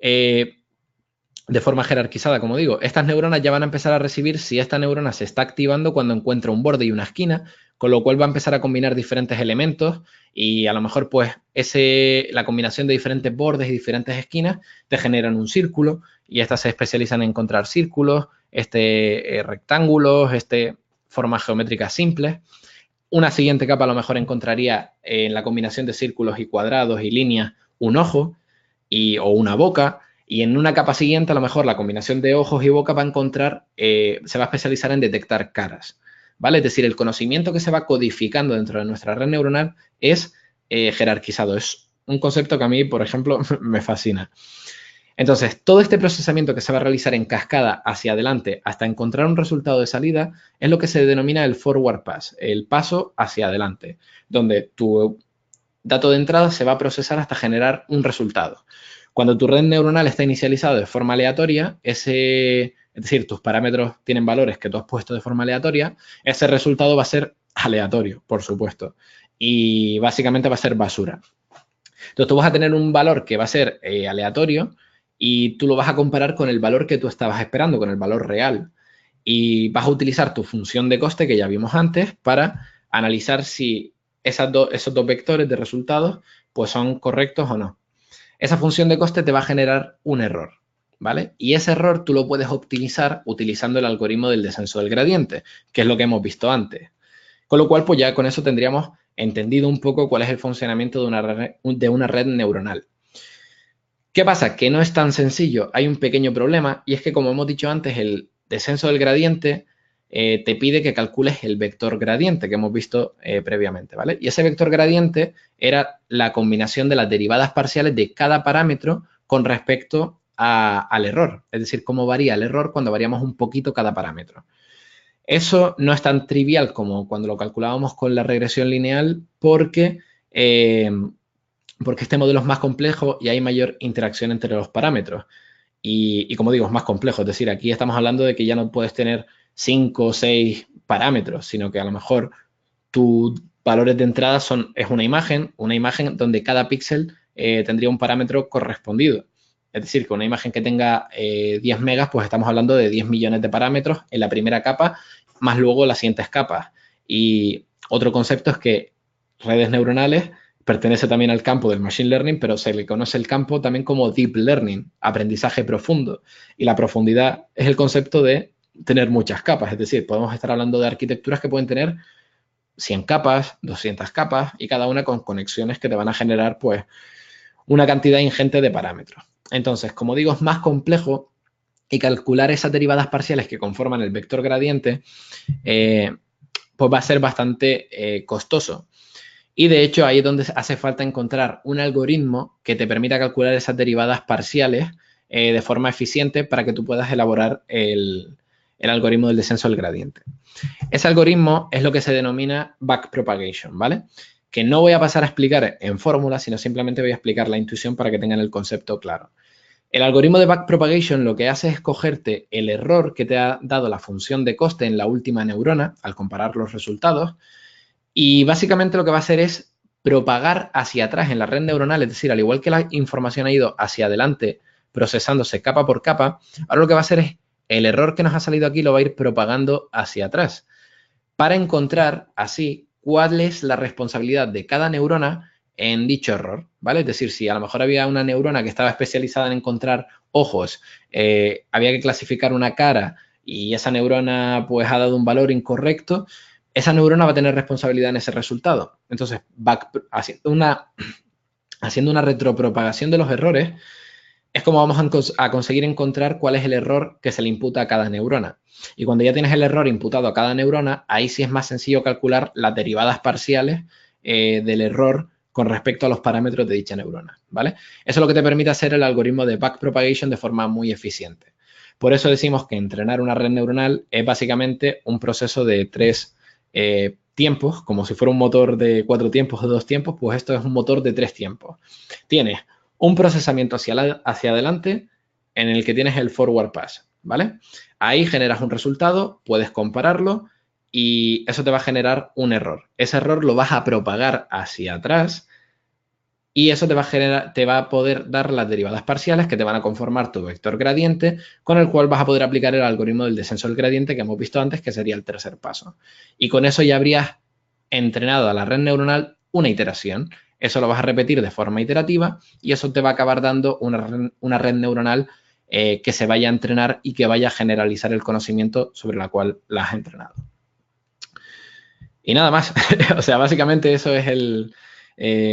de forma jerarquizada, como digo. Estas neuronas ya van a empezar a recibir si esta neurona se está activando cuando encuentra un borde y una esquina, con lo cual va a empezar a combinar diferentes elementos y a lo mejor pues la combinación de diferentes bordes y diferentes esquinas te generan un círculo y estas se especializan en encontrar círculos, rectángulos, formas geométricas simples. Una siguiente capa a lo mejor encontraría en la combinación de círculos y cuadrados y líneas un ojo o una boca. Y en una capa siguiente, a lo mejor la combinación de ojos y boca va a encontrar, se va a especializar en detectar caras, ¿vale? Es decir, el conocimiento que se va codificando dentro de nuestra red neuronal es jerarquizado. Es un concepto que a mí, por ejemplo, me fascina. Entonces, todo este procesamiento que se va a realizar en cascada hacia adelante hasta encontrar un resultado de salida es lo que se denomina el forward pass, el paso hacia adelante, donde tu dato de entrada se va a procesar hasta generar un resultado. Cuando tu red neuronal está inicializada de forma aleatoria, es decir, tus parámetros tienen valores que tú has puesto de forma aleatoria, ese resultado va a ser aleatorio, por supuesto, y básicamente va a ser basura. Entonces tú vas a tener un valor que va a ser aleatorio y tú lo vas a comparar con el valor que tú estabas esperando, con el valor real. Y vas a utilizar tu función de coste que ya vimos antes para analizar si esos dos vectores de resultados pues son correctos o no. Esa función de coste te va a generar un error, ¿vale? Y ese error tú lo puedes optimizar utilizando el algoritmo del descenso del gradiente, que es lo que hemos visto antes. Con lo cual, pues ya con eso tendríamos entendido un poco cuál es el funcionamiento de una red neuronal. ¿Qué pasa? Que no es tan sencillo. Hay un pequeño problema y es que, como hemos dicho antes, el descenso del gradiente te pide que calcules el vector gradiente que hemos visto previamente, ¿vale? Y ese vector gradiente era la combinación de las derivadas parciales de cada parámetro con respecto al error. Es decir, cómo varía el error cuando variamos un poquito cada parámetro. Eso no es tan trivial como cuando lo calculábamos con la regresión lineal porque este modelo es más complejo y hay mayor interacción entre los parámetros. y como digo, es más complejo. Es decir, aquí estamos hablando de que ya no puedes tener 5 o 6 parámetros, sino que a lo mejor tus valores de entrada es una imagen donde cada píxel tendría un parámetro correspondido. Es decir, que una imagen que tenga 10 megas, pues estamos hablando de 10 millones de parámetros en la primera capa, más luego las siguientes capas. Y otro concepto es que redes neuronales pertenece también al campo del machine learning, pero se le conoce el campo también como deep learning, aprendizaje profundo. Y la profundidad es el concepto de tener muchas capas. Es decir, podemos estar hablando de arquitecturas que pueden tener 100 capas, 200 capas y cada una con conexiones que te van a generar pues una cantidad ingente de parámetros. Entonces, como digo, es más complejo y calcular esas derivadas parciales que conforman el vector gradiente pues va a ser bastante costoso. Y de hecho ahí es donde hace falta encontrar un algoritmo que te permita calcular esas derivadas parciales de forma eficiente para que tú puedas elaborar el algoritmo del descenso del gradiente. Ese algoritmo es lo que se denomina backpropagation, ¿vale? Que no voy a pasar a explicar en fórmula, sino simplemente voy a explicar la intuición para que tengan el concepto claro. El algoritmo de backpropagation lo que hace es cogerte el error que te ha dado la función de coste en la última neurona al comparar los resultados y básicamente lo que va a hacer es propagar hacia atrás en la red neuronal, es decir, al igual que la información ha ido hacia adelante procesándose capa por capa, ahora lo que va a hacer es el error que nos ha salido aquí lo va a ir propagando hacia atrás para encontrar así cuál es la responsabilidad de cada neurona en dicho error, ¿vale? Es decir, si a lo mejor había una neurona que estaba especializada en encontrar ojos, había que clasificar una cara y esa neurona pues ha dado un valor incorrecto, esa neurona va a tener responsabilidad en ese resultado. Entonces, haciendo una retropropagación de los errores, es como vamos a conseguir encontrar cuál es el error que se le imputa a cada neurona. Y cuando ya tienes el error imputado a cada neurona, ahí sí es más sencillo calcular las derivadas parciales del error con respecto a los parámetros de dicha neurona, ¿vale? Eso es lo que te permite hacer el algoritmo de backpropagation de forma muy eficiente. Por eso decimos que entrenar una red neuronal es básicamente un proceso de 3 tiempos, como si fuera un motor de 4 tiempos o 2 tiempos, pues esto es un motor de 3 tiempos. Tienes un procesamiento hacia adelante en el que tienes el forward pass, ¿vale? Ahí generas un resultado, puedes compararlo y eso te va a generar un error. Ese error lo vas a propagar hacia atrás y eso te va a poder dar las derivadas parciales que te van a conformar tu vector gradiente, con el cual vas a poder aplicar el algoritmo del descenso del gradiente que hemos visto antes, que sería el tercer paso. Y con eso ya habrías entrenado a la red neuronal una iteración. Eso lo vas a repetir de forma iterativa y eso te va a acabar dando una red neuronal que se vaya a entrenar y que vaya a generalizar el conocimiento sobre la cual la has entrenado. Y nada más. O sea, básicamente eso es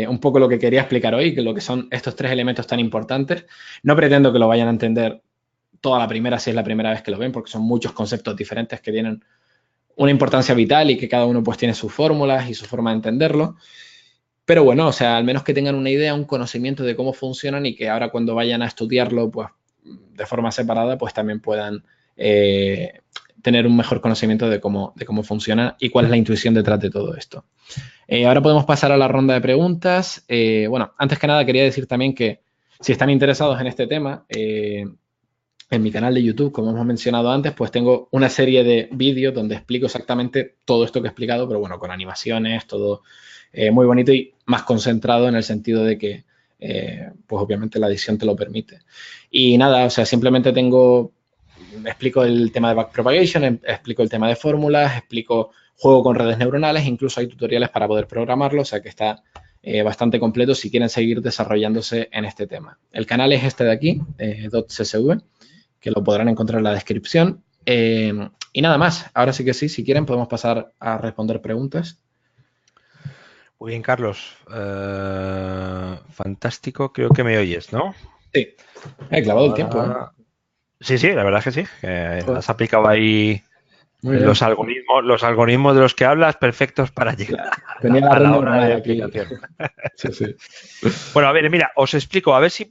un poco lo que quería explicar hoy, que lo que son estos 3 elementos tan importantes. No pretendo que lo vayan a entender toda la primera si es la primera vez que lo ven, porque son muchos conceptos diferentes que tienen una importancia vital y que cada uno pues tiene sus fórmulas y su forma de entenderlo. Pero bueno, o sea, al menos que tengan una idea, un conocimiento de cómo funcionan y que ahora cuando vayan a estudiarlo, pues de forma separada, pues también puedan tener un mejor conocimiento de cómo funciona y cuál es la intuición detrás de todo esto. Ahora podemos pasar a la ronda de preguntas. Bueno, antes que nada quería decir también que si están interesados en este tema, en mi canal de YouTube, como hemos mencionado antes, pues tengo una serie de vídeos donde explico exactamente todo esto que he explicado, pero bueno, con animaciones, todo muy bonito y más concentrado en el sentido de que, pues obviamente la edición te lo permite. Y nada, o sea, simplemente explico el tema de backpropagation, explico el tema de fórmulas, juego con redes neuronales, incluso hay tutoriales para poder programarlo, o sea que está bastante completo si quieren seguir desarrollándose en este tema. El canal es este de aquí, .csv, que lo podrán encontrar en la descripción. Y nada más, ahora sí que sí, si quieren podemos pasar a responder preguntas. Muy bien, Carlos. Fantástico, creo que me oyes, ¿no? Sí, he clavado el tiempo, ¿eh? Sí, la verdad es que sí. Has aplicado ahí los algoritmos de los que hablas perfectos para llegar Tenía la a red la hora de aquí. aplicación. Sí. Bueno, a ver, mira, os explico. A ver si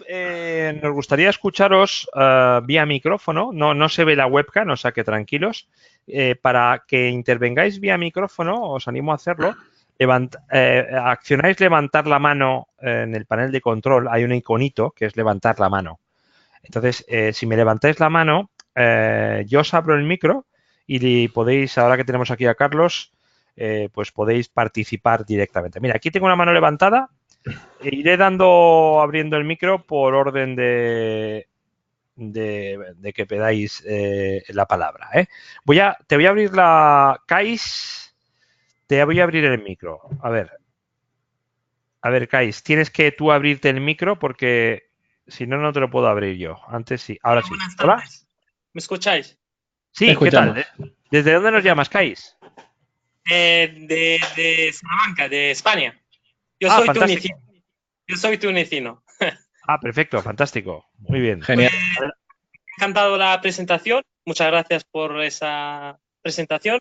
nos gustaría escucharos vía micrófono. No se ve la webcam, o sea que tranquilos. Para que intervengáis vía micrófono, os animo a hacerlo. Accionáis levantar la mano en el panel de control. Hay un iconito que es levantar la mano. Entonces, si me levantáis la mano, yo os abro el micro y podéis, ahora que tenemos aquí a Carlos, pues podéis participar directamente. Mira, aquí tengo una mano levantada. Iré abriendo el micro por orden de que pedáis la palabra. Te voy a abrir Kais, te voy a abrir el micro. A ver, Kais, tienes que tú abrirte el micro porque si no, no te lo puedo abrir yo. Antes sí, ahora sí. Buenas ¿Hola? tardes. ¿Me escucháis? Te Sí, ¿qué tal? escuchamos. ¿Desde dónde nos llamas, Kais? De Salamanca, de España. Yo Ah, soy fantástico. tunecino. Yo soy tunecino. Ah, perfecto, fantástico. Muy bien. Genial. Me ha encantado la presentación. Muchas gracias por esa presentación.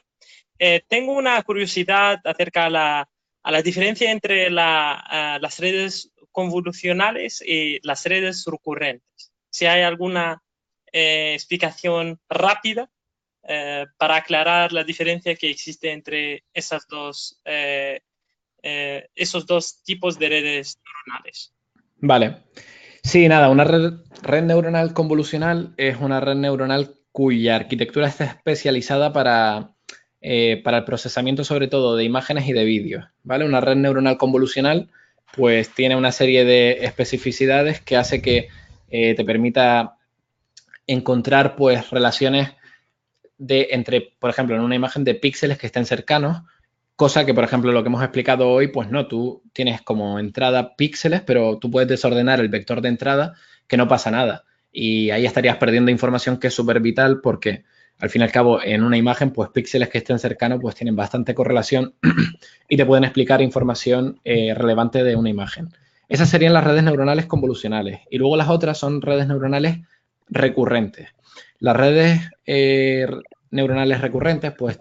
Tengo una curiosidad acerca de a la diferencia entre las redes convolucionales y las redes recurrentes. Si hay alguna explicación rápida para aclarar la diferencia que existe entre esos dos tipos de redes neuronales. Vale. Sí, nada, una red neuronal convolucional es una red neuronal cuya arquitectura está especializada para el procesamiento sobre todo de imágenes y de vídeos, ¿vale? Una red neuronal convolucional pues tiene una serie de especificidades que hace que te permita encontrar pues relaciones entre, por ejemplo, en una imagen de píxeles que estén cercanos, cosa que, por ejemplo, lo que hemos explicado hoy, pues no, tú tienes como entrada píxeles, pero tú puedes desordenar el vector de entrada, que no pasa nada. Y ahí estarías perdiendo información que es súper vital porque, al fin y al cabo, en una imagen, pues píxeles que estén cercanos, pues tienen bastante correlación y te pueden explicar información relevante de una imagen. Esas serían las redes neuronales convolucionales. Y luego las otras son redes neuronales recurrentes. Las redes neuronales recurrentes pues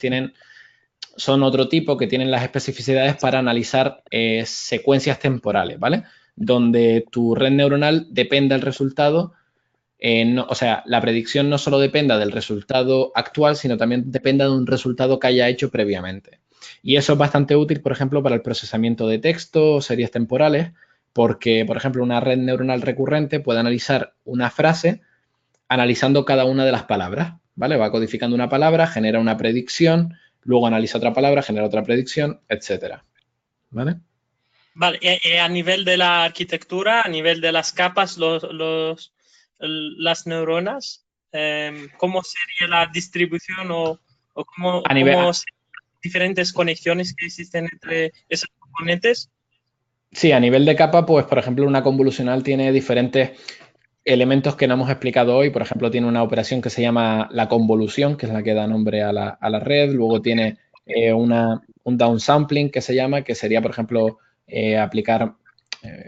son otro tipo que tienen las especificidades para analizar secuencias temporales, ¿vale? Donde tu red neuronal depende del resultado, o sea, la predicción no solo dependa del resultado actual, sino también dependa de un resultado que haya hecho previamente. Y eso es bastante útil, por ejemplo, para el procesamiento de texto o series temporales, porque, por ejemplo, una red neuronal recurrente puede analizar una frase analizando cada una de las palabras, ¿vale? Va codificando una palabra, genera una predicción, luego analiza otra palabra, genera otra predicción, etcétera, ¿vale? Vale, a nivel de la arquitectura, a nivel de las capas, las neuronas, ¿cómo sería la distribución o cómo serían las diferentes conexiones que existen entre esos componentes? Sí, a nivel de capa, pues, por ejemplo, una convolucional tiene diferentes elementos que no hemos explicado hoy. Por ejemplo, tiene una operación que se llama la convolución, que es la que da nombre a la red. Luego tiene un downsampling que se llama, que sería, por ejemplo, aplicar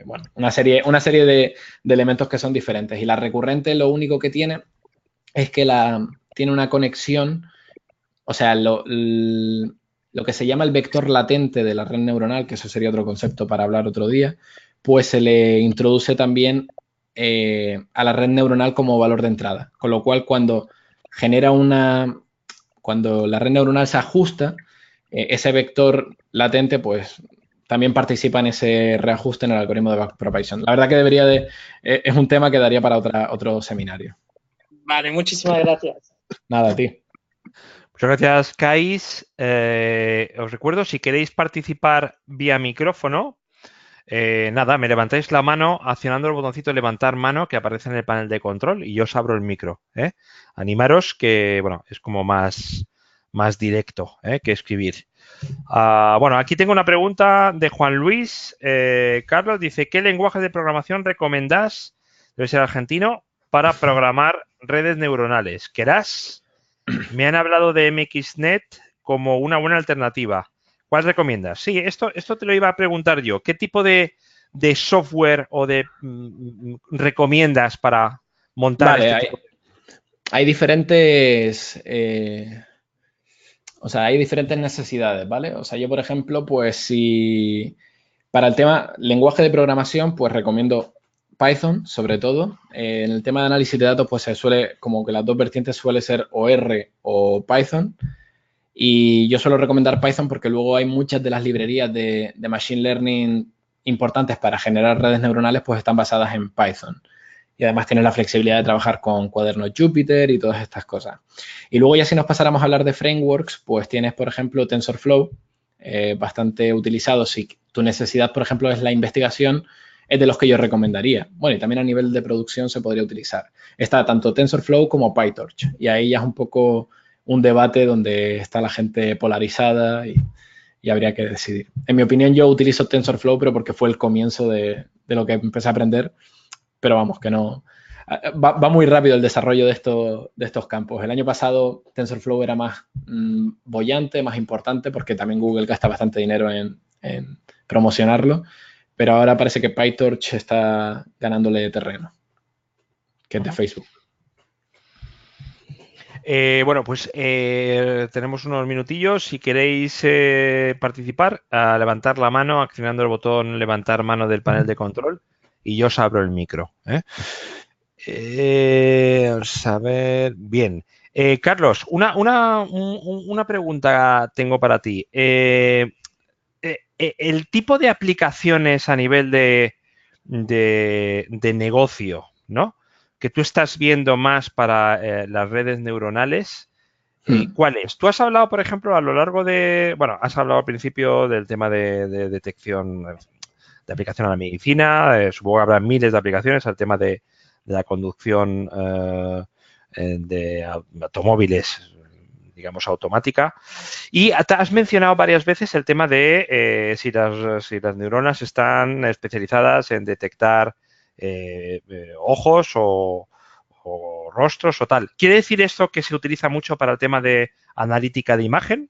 bueno, una serie de elementos que son diferentes. Y la recurrente lo único que tiene es que tiene una conexión, o sea, lo que se llama el vector latente de la red neuronal, que eso sería otro concepto para hablar otro día, pues se le introduce también a la red neuronal como valor de entrada. Con lo cual, cuando la red neuronal se ajusta, ese vector latente, pues también participa en ese reajuste en el algoritmo de backpropagation. La verdad que es un tema que daría para otro seminario. Vale, muchísimas gracias. Nada, a ti. Muchas gracias, Kais. Os recuerdo, si queréis participar vía micrófono, nada, me levantáis la mano accionando el botoncito de levantar mano que aparece en el panel de control y yo os abro el micro. Animaros que, bueno, es como más directo que escribir. Bueno, aquí tengo una pregunta de Juan Luis. Carlos dice, ¿qué lenguaje de programación recomendás, debe ser argentino, para programar redes neuronales? ¿Keras? Me han hablado de MXNet como una buena alternativa. ¿Cuál recomiendas? Sí, esto te lo iba a preguntar yo. ¿Qué tipo de software o de recomiendas para montar Vale, este tipo de... hay diferentes... hay diferentes necesidades, ¿vale? O sea, yo, por ejemplo, pues si para el tema lenguaje de programación, pues recomiendo Python, sobre todo. En el tema de análisis de datos, pues se suele, como que las dos vertientes suele ser o R o Python. Y yo suelo recomendar Python porque luego hay muchas de las librerías de Machine Learning importantes para generar redes neuronales, pues están basadas en Python. y además tiene la flexibilidad de trabajar con cuadernos Jupyter y todas estas cosas. Y luego ya si nos pasáramos a hablar de frameworks, pues tienes, por ejemplo, TensorFlow, bastante utilizado. Si tu necesidad, por ejemplo, es la investigación, es de los que yo recomendaría. Bueno, y también a nivel de producción se podría utilizar. Está tanto TensorFlow como PyTorch. Y ahí ya es un poco un debate donde está la gente polarizada y habría que decidir. En mi opinión, yo utilizo TensorFlow, pero porque fue el comienzo de lo que empecé a aprender. Pero vamos, que no... Va muy rápido el desarrollo de estos campos. El año pasado TensorFlow era más boyante, más importante, porque también Google gasta bastante dinero en promocionarlo. Pero ahora parece que PyTorch está ganándole terreno, que es de Facebook. Bueno, pues tenemos unos minutillos. Si queréis participar, a levantar la mano, accionando el botón levantar mano del panel de control y yo os abro el micro. Vamos a ver. Bien. Carlos, una pregunta tengo para ti. El tipo de aplicaciones a nivel de negocio, ¿no? Que tú estás viendo más para las redes neuronales, ¿cuál es? Tú has hablado, por ejemplo, a lo largo de... Bueno, has hablado al principio del tema de detección, de aplicación a la medicina, supongo que habrá miles de aplicaciones al tema de la conducción de automóviles, digamos, automática. Y has mencionado varias veces el tema de si las neuronas están especializadas en detectar ojos o rostros o tal. ¿Quiere decir esto que se utiliza mucho para el tema de analítica de imagen?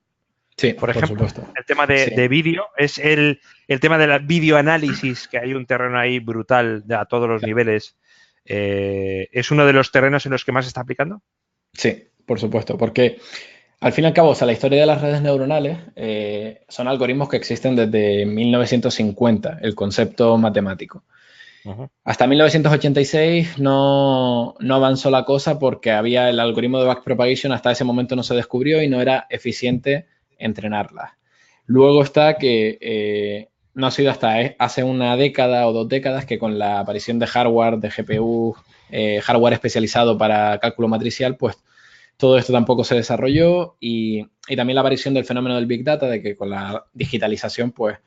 Sí, por ejemplo, supuesto. El tema de vídeo es el tema de la videoanálisis, que hay un terreno ahí brutal a todos los niveles. ¿Es uno de los terrenos en los que más se está aplicando? Sí, por supuesto, porque al fin y al cabo, o sea, la historia de las redes neuronales son algoritmos que existen desde 1950, el concepto matemático. Hasta 1986 no avanzó la cosa porque había el algoritmo de backpropagation, hasta ese momento no se descubrió y no era eficiente entrenarlas. Luego está que no ha sido hasta hace una década o 2 décadas que con la aparición de hardware, de GPU, hardware especializado para cálculo matricial, pues todo esto tampoco se desarrolló y también la aparición del fenómeno del Big Data, de que con la digitalización pues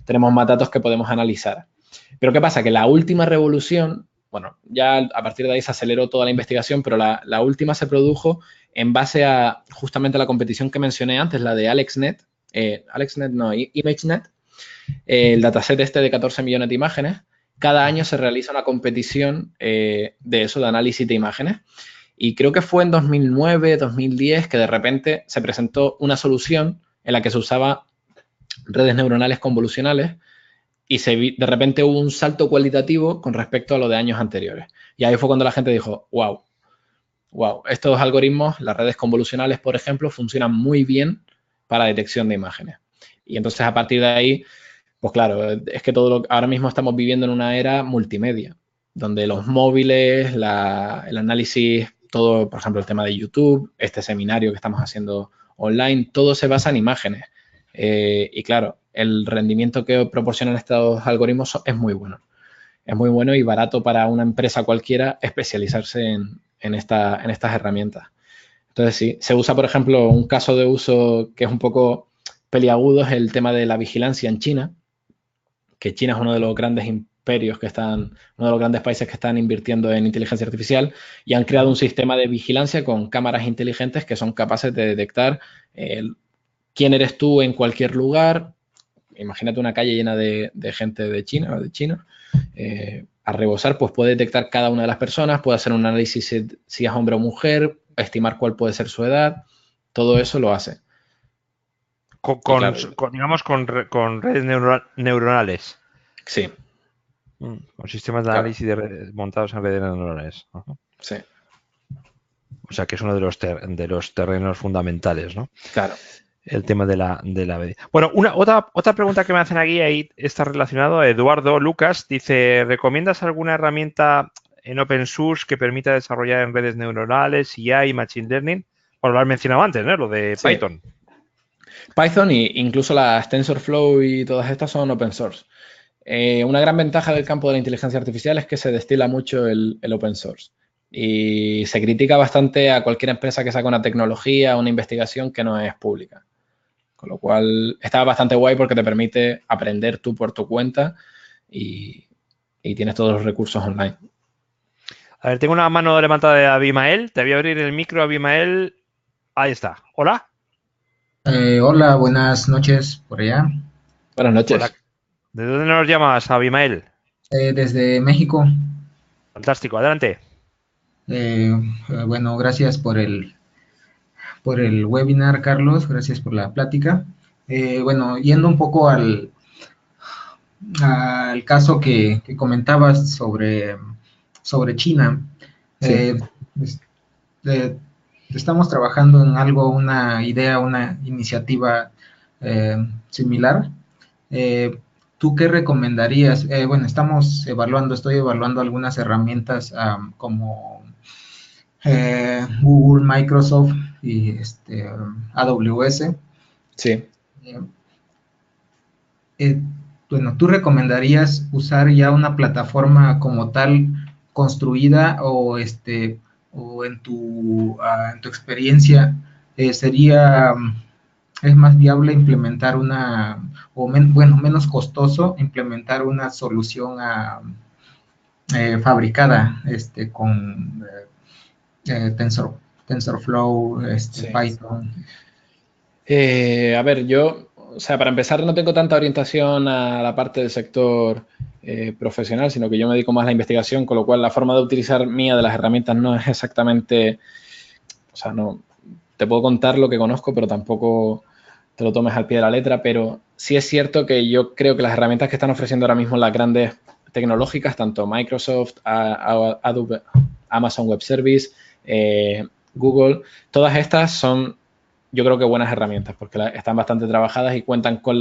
tenemos más datos que podemos analizar. Pero ¿qué pasa? Que la última revolución, bueno, ya a partir de ahí se aceleró toda la investigación, pero la última se produjo en base a justamente la competición que mencioné antes, la de ImageNet, el dataset este de 14 millones de imágenes. Cada año se realiza una competición de eso, de análisis de imágenes. Y creo que fue en 2009, 2010, que de repente se presentó una solución en la que se usaba redes neuronales convolucionales y de repente hubo un salto cualitativo con respecto a lo de años anteriores. Y ahí fue cuando la gente dijo, wow, estos algoritmos, las redes convolucionales, por ejemplo, funcionan muy bien para detección de imágenes. Y entonces a partir de ahí, pues claro, es que ahora mismo estamos viviendo en una era multimedia, donde los móviles, el análisis, todo, por ejemplo, el tema de YouTube, este seminario que estamos haciendo online, todo se basa en imágenes. Y claro, el rendimiento que proporcionan estos algoritmos es muy bueno. Es muy bueno y barato para una empresa cualquiera especializarse en estas herramientas. Entonces, sí, se usa, por ejemplo, un caso de uso que es un poco peliagudo, es el tema de la vigilancia en China, que China es uno de los grandes imperios uno de los grandes países que están invirtiendo en inteligencia artificial y han creado un sistema de vigilancia con cámaras inteligentes que son capaces de detectar quién eres tú en cualquier lugar. Imagínate una calle llena de gente de China o de China. A rebosar, pues puede detectar cada una de las personas, puede hacer un análisis si es hombre o mujer, estimar cuál puede ser su edad. Todo eso lo hace. Digamos, con redes neuronales. Sí. Con sistemas de análisis montados en redes neuronales. Sí. O sea, que es uno de los terrenos fundamentales, ¿no? Claro. El tema de la medida. Bueno, otra pregunta que me hacen aquí, ahí está relacionado. Eduardo Lucas dice, ¿recomiendas alguna herramienta en open source que permita desarrollar en redes neuronales, IA y Machine Learning? Bueno, lo has mencionado antes, ¿no? Lo de Python. Python e incluso las TensorFlow y todas estas son open source. Una gran ventaja del campo de la inteligencia artificial es que se destila mucho el open source y se critica bastante a cualquier empresa que saca una tecnología, una investigación que no es pública. Con lo cual está bastante guay porque te permite aprender tú por tu cuenta y tienes todos los recursos online. A ver, tengo una mano levantada de Abimael. Te voy a abrir el micro, Abimael. Ahí está. Hola. Hola, buenas noches por allá. Buenas noches. Hola. ¿De dónde nos llamas, Abimael? Desde México. Fantástico, adelante. Bueno, gracias por el webinar, Carlos. Gracias por la plática. Bueno, yendo un poco al caso que comentabas sobre China. Sí. Es- eh, Estamos trabajando en algo, una idea, una iniciativa similar. ¿Tú qué recomendarías? Bueno, estoy evaluando algunas herramientas como Google, Microsoft y AWS. Sí. Eh, eh, bueno, ¿tú recomendarías usar ya una plataforma como tal construida o en tu experiencia sería es más viable implementar bueno, menos costoso implementar una solución fabricada con TensorFlow, Sí. Python? A ver, yo, o sea, para empezar no tengo tanta orientación a la parte del sector profesional, sino que yo me dedico más a la investigación, con lo cual la forma de utilizar mía de las herramientas no es exactamente, o sea, no, te puedo contar lo que conozco, pero tampoco te lo tomes al pie de la letra, pero sí es cierto que yo creo que las herramientas que están ofreciendo ahora mismo las grandes tecnológicas, tanto Microsoft, Adobe, Amazon Web Service, Google, todas estas son, yo creo que buenas herramientas porque están bastante trabajadas y cuentan con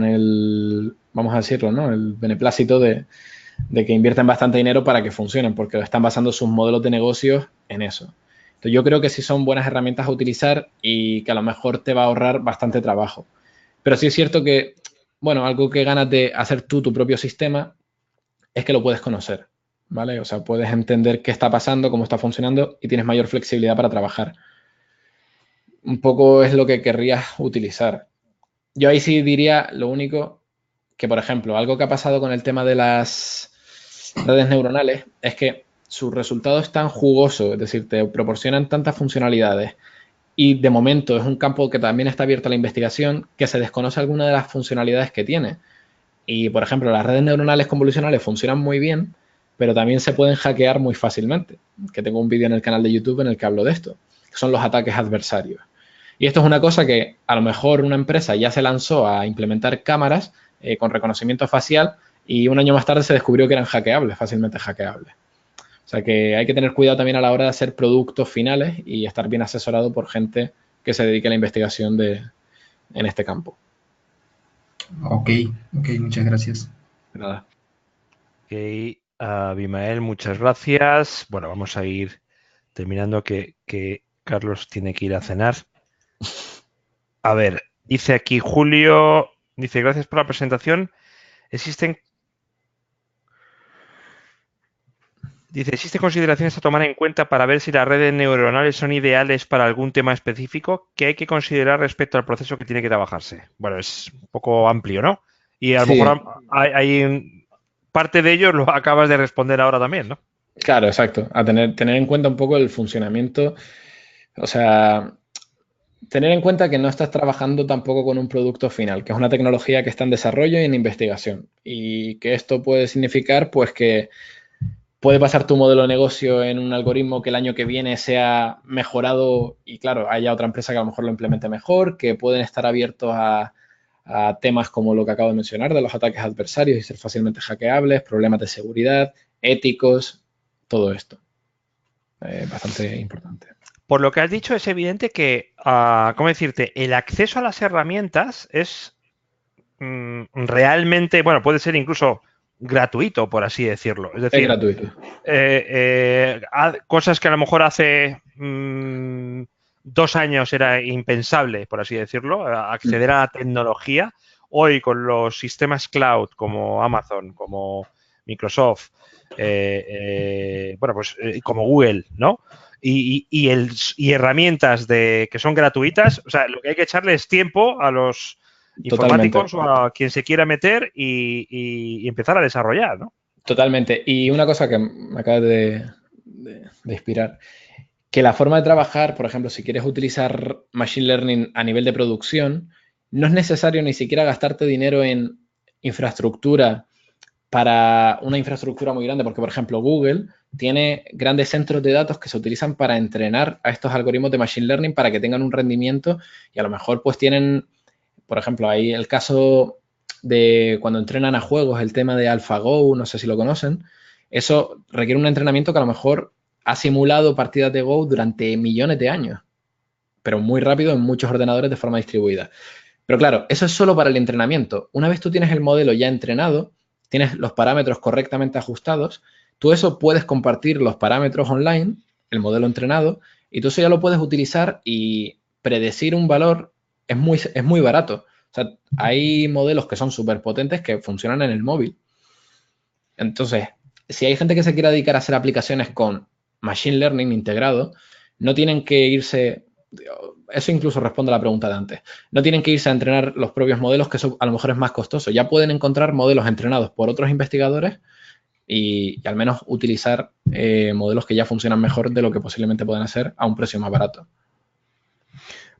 el, vamos a decirlo, ¿no? El beneplácito de que invierten bastante dinero para que funcionen, porque están basando sus modelos de negocios en eso. Entonces, yo creo que sí son buenas herramientas a utilizar y que a lo mejor te va a ahorrar bastante trabajo. Pero sí es cierto que, bueno, algo que ganas de hacer tú tu propio sistema es que lo puedes conocer, ¿vale? O sea, puedes entender qué está pasando, cómo está funcionando y tienes mayor flexibilidad para trabajar. Un poco es lo que querrías utilizar. Yo ahí sí diría lo único que, por ejemplo, algo que ha pasado con el tema de las redes neuronales es que su resultado es tan jugoso, es decir, te proporcionan tantas funcionalidades y de momento es un campo que también está abierto a la investigación que se desconoce alguna de las funcionalidades que tiene. Y, por ejemplo, las redes neuronales convolucionales funcionan muy bien, pero también se pueden hackear muy fácilmente. Que tengo un vídeo en el canal de YouTube en el que hablo de esto, que son los ataques adversarios. Y esto es una cosa que a lo mejor una empresa ya se lanzó a implementar cámaras con reconocimiento facial y un año más tarde se descubrió que eran hackeables, fácilmente hackeables. O sea que hay que tener cuidado también a la hora de hacer productos finales y estar bien asesorado por gente que se dedique a la investigación en este campo. Ok, muchas gracias. De nada. Ok, Abimael, muchas gracias. Bueno, vamos a ir terminando que Carlos tiene que ir a cenar. A ver, dice aquí Julio, dice, gracias por la presentación. Existen consideraciones a tomar en cuenta para ver si las redes neuronales son ideales para algún tema específico que hay que considerar respecto al proceso que tiene que trabajarse. Bueno, es un poco amplio, ¿no? Y a lo Sí, mejor hay parte de ello lo acabas de responder ahora también, ¿no? claro, exacto. A tener en cuenta un poco el funcionamiento. O sea, tener en cuenta que no estás trabajando tampoco con un producto final, que es una tecnología que está en desarrollo y en investigación. Y que esto puede significar, pues, que puede pasar tu modelo de negocio en un algoritmo que el año que viene sea mejorado y, claro, haya otra empresa que a lo mejor lo implemente mejor, que pueden estar abiertos a temas como lo que acabo de mencionar, de los ataques adversarios y ser fácilmente hackeables, problemas de seguridad, éticos, todo esto. Bastante importante. Por lo que has dicho, es evidente que, ¿cómo decirte? El acceso a las herramientas es realmente, bueno, puede ser incluso gratuito, por así decirlo. Es Es decir, gratuito. cosas que a lo mejor hace 2 años era impensable, por así decirlo, acceder a la tecnología. hoy con los sistemas cloud como Amazon, como Microsoft, como Google, ¿no? Y herramientas que son gratuitas, o sea, lo que hay que echarle es tiempo a los informáticos o a quien se quiera meter y empezar a desarrollar, ¿no? Totalmente. Y una cosa que me acaba de inspirar, que la forma de trabajar, por ejemplo, si quieres utilizar Machine Learning a nivel de producción, no es necesario ni siquiera gastarte dinero en infraestructura para una infraestructura muy grande, porque, por ejemplo, Google tiene grandes centros de datos que se utilizan para entrenar a estos algoritmos de Machine Learning para que tengan un rendimiento y a lo mejor pues tienen, por ejemplo, ahí el caso de cuando entrenan a juegos, el tema de AlphaGo, no sé si lo conocen, eso requiere un entrenamiento que a lo mejor ha simulado partidas de Go durante millones de años, pero muy rápido en muchos ordenadores de forma distribuida. Pero claro, eso es solo para el entrenamiento. Una vez tú tienes el modelo ya entrenado, tienes los parámetros correctamente ajustados, tú eso puedes compartir los parámetros online, el modelo entrenado, y tú eso ya lo puedes utilizar y predecir un valor es muy barato. O sea, hay modelos que son súper potentes que funcionan en el móvil. Entonces, si hay gente que se quiera dedicar a hacer aplicaciones con Machine Learning integrado, no tienen que irse, eso incluso responde a la pregunta de antes, no tienen que irse a entrenar los propios modelos, que eso a lo mejor es más costoso. Ya pueden encontrar modelos entrenados por otros investigadores y al menos utilizar modelos que ya funcionan mejor de lo que posiblemente puedan hacer a un precio más barato.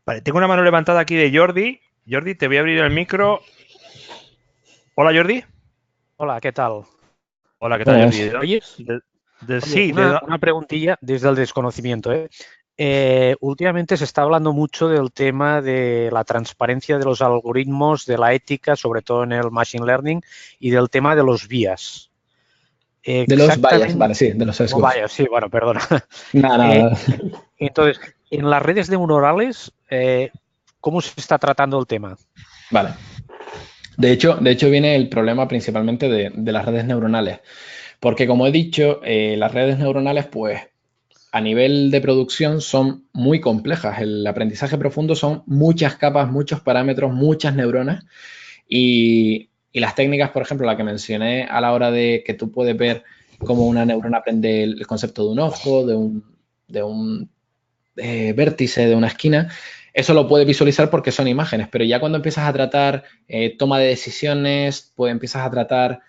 Vale, tengo una mano levantada aquí de Jordi. Jordi, te voy a abrir el micro. Hola, Jordi. Hola, ¿qué tal? Hola, ¿qué tal, Jordi? ¿Oyes? Sí, una preguntilla desde el desconocimiento. Últimamente se está hablando mucho del tema de la transparencia de los algoritmos, de la ética, sobre todo en el Machine Learning, y del tema de los bias. De los bias, vale, sí, de los sesgos. No, bias, sí, bueno, perdona. Nada. Entonces, en las redes neuronales, ¿cómo se está tratando el tema? Vale. De hecho viene el problema principalmente de las redes neuronales. Porque, como he dicho, las redes neuronales, pues, a nivel de producción son muy complejas. El aprendizaje profundo son muchas capas, muchos parámetros, muchas neuronas. Y las técnicas, por ejemplo, la que mencioné a la hora de que tú puedes ver cómo una neurona aprende el concepto de un ojo, de un vértice, de una esquina, eso lo puedes visualizar porque son imágenes, pero ya cuando empiezas a tratar toma de decisiones, pues empiezas a tratar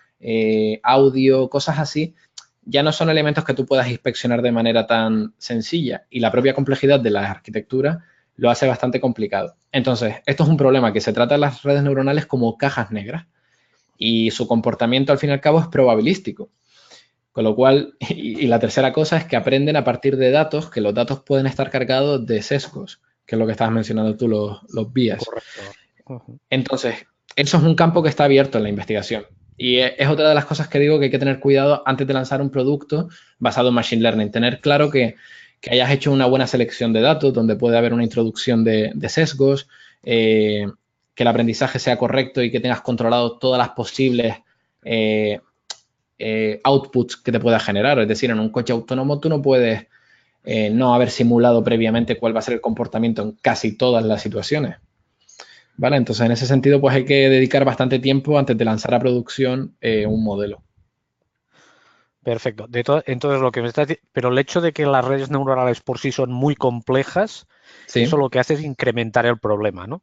audio, cosas así, ya no son elementos que tú puedas inspeccionar de manera tan sencilla y la propia complejidad de la arquitectura lo hace bastante complicado. Entonces, esto es un problema que se trata en las redes neuronales como cajas negras y su comportamiento al fin y al cabo es probabilístico. Con lo cual, y la tercera cosa es que aprenden a partir de datos, que los datos pueden estar cargados de sesgos, que es lo que estabas mencionando tú, los bias. Correcto. Entonces, eso es un campo que está abierto en la investigación. Y es otra de las cosas que digo que hay que tener cuidado antes de lanzar un producto basado en Machine Learning. Tener claro que hayas hecho una buena selección de datos, donde puede haber una introducción de sesgos, que el aprendizaje sea correcto y que tengas controlado todas las posibles outputs que te pueda generar. Es decir, en un coche autónomo tú no puedes no haber simulado previamente cuál va a ser el comportamiento en casi todas las situaciones. ¿Vale? Entonces, en ese sentido, pues hay que dedicar bastante tiempo antes de lanzar a producción un modelo. Perfecto. Entonces, lo que me estás diciendo, pero el hecho de que las redes neuronales por sí son muy complejas, ¿sí? Eso lo que hace es incrementar el problema, ¿no?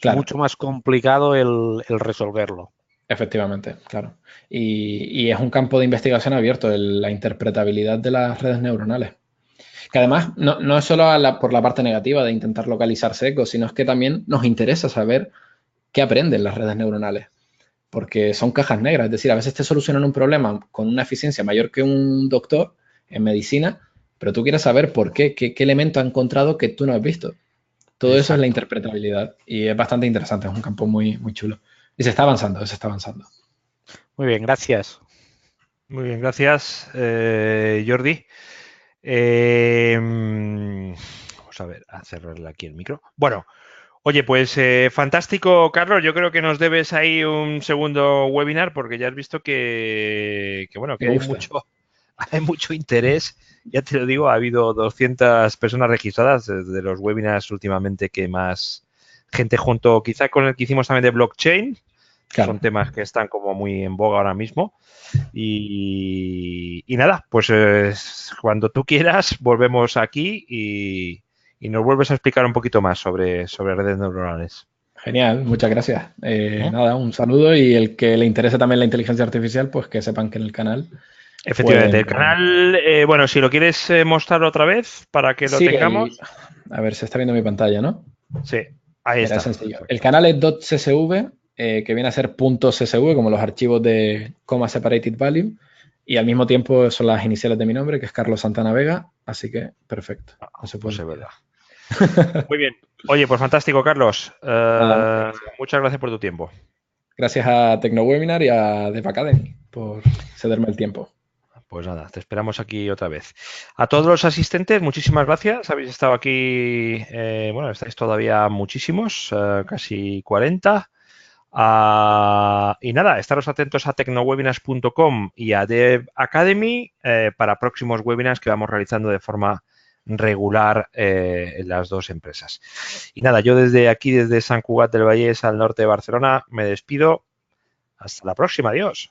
Claro. Es mucho más complicado el resolverlo. Efectivamente, claro. Y es un campo de investigación abierto, la interpretabilidad de las redes neuronales. Que además no es solo por la parte negativa de intentar localizar sesgos, sino es que también nos interesa saber qué aprenden las redes neuronales. Porque son cajas negras, es decir, a veces te solucionan un problema con una eficiencia mayor que un doctor en medicina, pero tú quieres saber por qué elemento ha encontrado que tú no has visto. Todo Exacto. Eso es la interpretabilidad y es bastante interesante, es un campo muy, muy chulo. Y se está avanzando. Muy bien, gracias. Muy bien, gracias, Jordi. Vamos a ver, a cerrarle aquí el micro. Bueno, oye, pues fantástico, Carlos. Yo creo que nos debes ahí un segundo webinar porque ya has visto que hay mucho interés. Ya te lo digo, ha habido 200 personas registradas de los webinars últimamente que más gente junto quizá con el que hicimos también de blockchain. Claro. Son temas que están como muy en boga ahora mismo. Y nada, pues cuando tú quieras volvemos aquí y nos vuelves a explicar un poquito más sobre redes neuronales. Genial, muchas gracias. Nada, un saludo y el que le interese también la inteligencia artificial, pues que sepan que en el canal... Efectivamente, el canal, bueno, si lo quieres mostrar otra vez para que lo tengamos. A ver, se está viendo mi pantalla, ¿no? Sí, ahí está. Es sencillo. El canal es .csv, que viene a ser .csv, como los archivos de comma separated value, y al mismo tiempo son las iniciales de mi nombre, que es Carlos Santana Vega, así que perfecto. No se puede pues es verdad. Muy bien. Oye, pues fantástico, Carlos. Muchas gracias por tu tiempo. Gracias a TecnoWebinar y a Dev Academy por cederme el tiempo. Pues nada, te esperamos aquí otra vez. A todos los asistentes, muchísimas gracias. Habéis estado aquí, bueno, estáis todavía muchísimos, casi 40. Y nada, estaros atentos a tecnowebinars.com y a Dev Academy para próximos webinars que vamos realizando de forma regular en las dos empresas. Y nada, yo desde aquí, desde Sant Cugat del Vallès, al norte de Barcelona, me despido. Hasta la próxima. Adiós.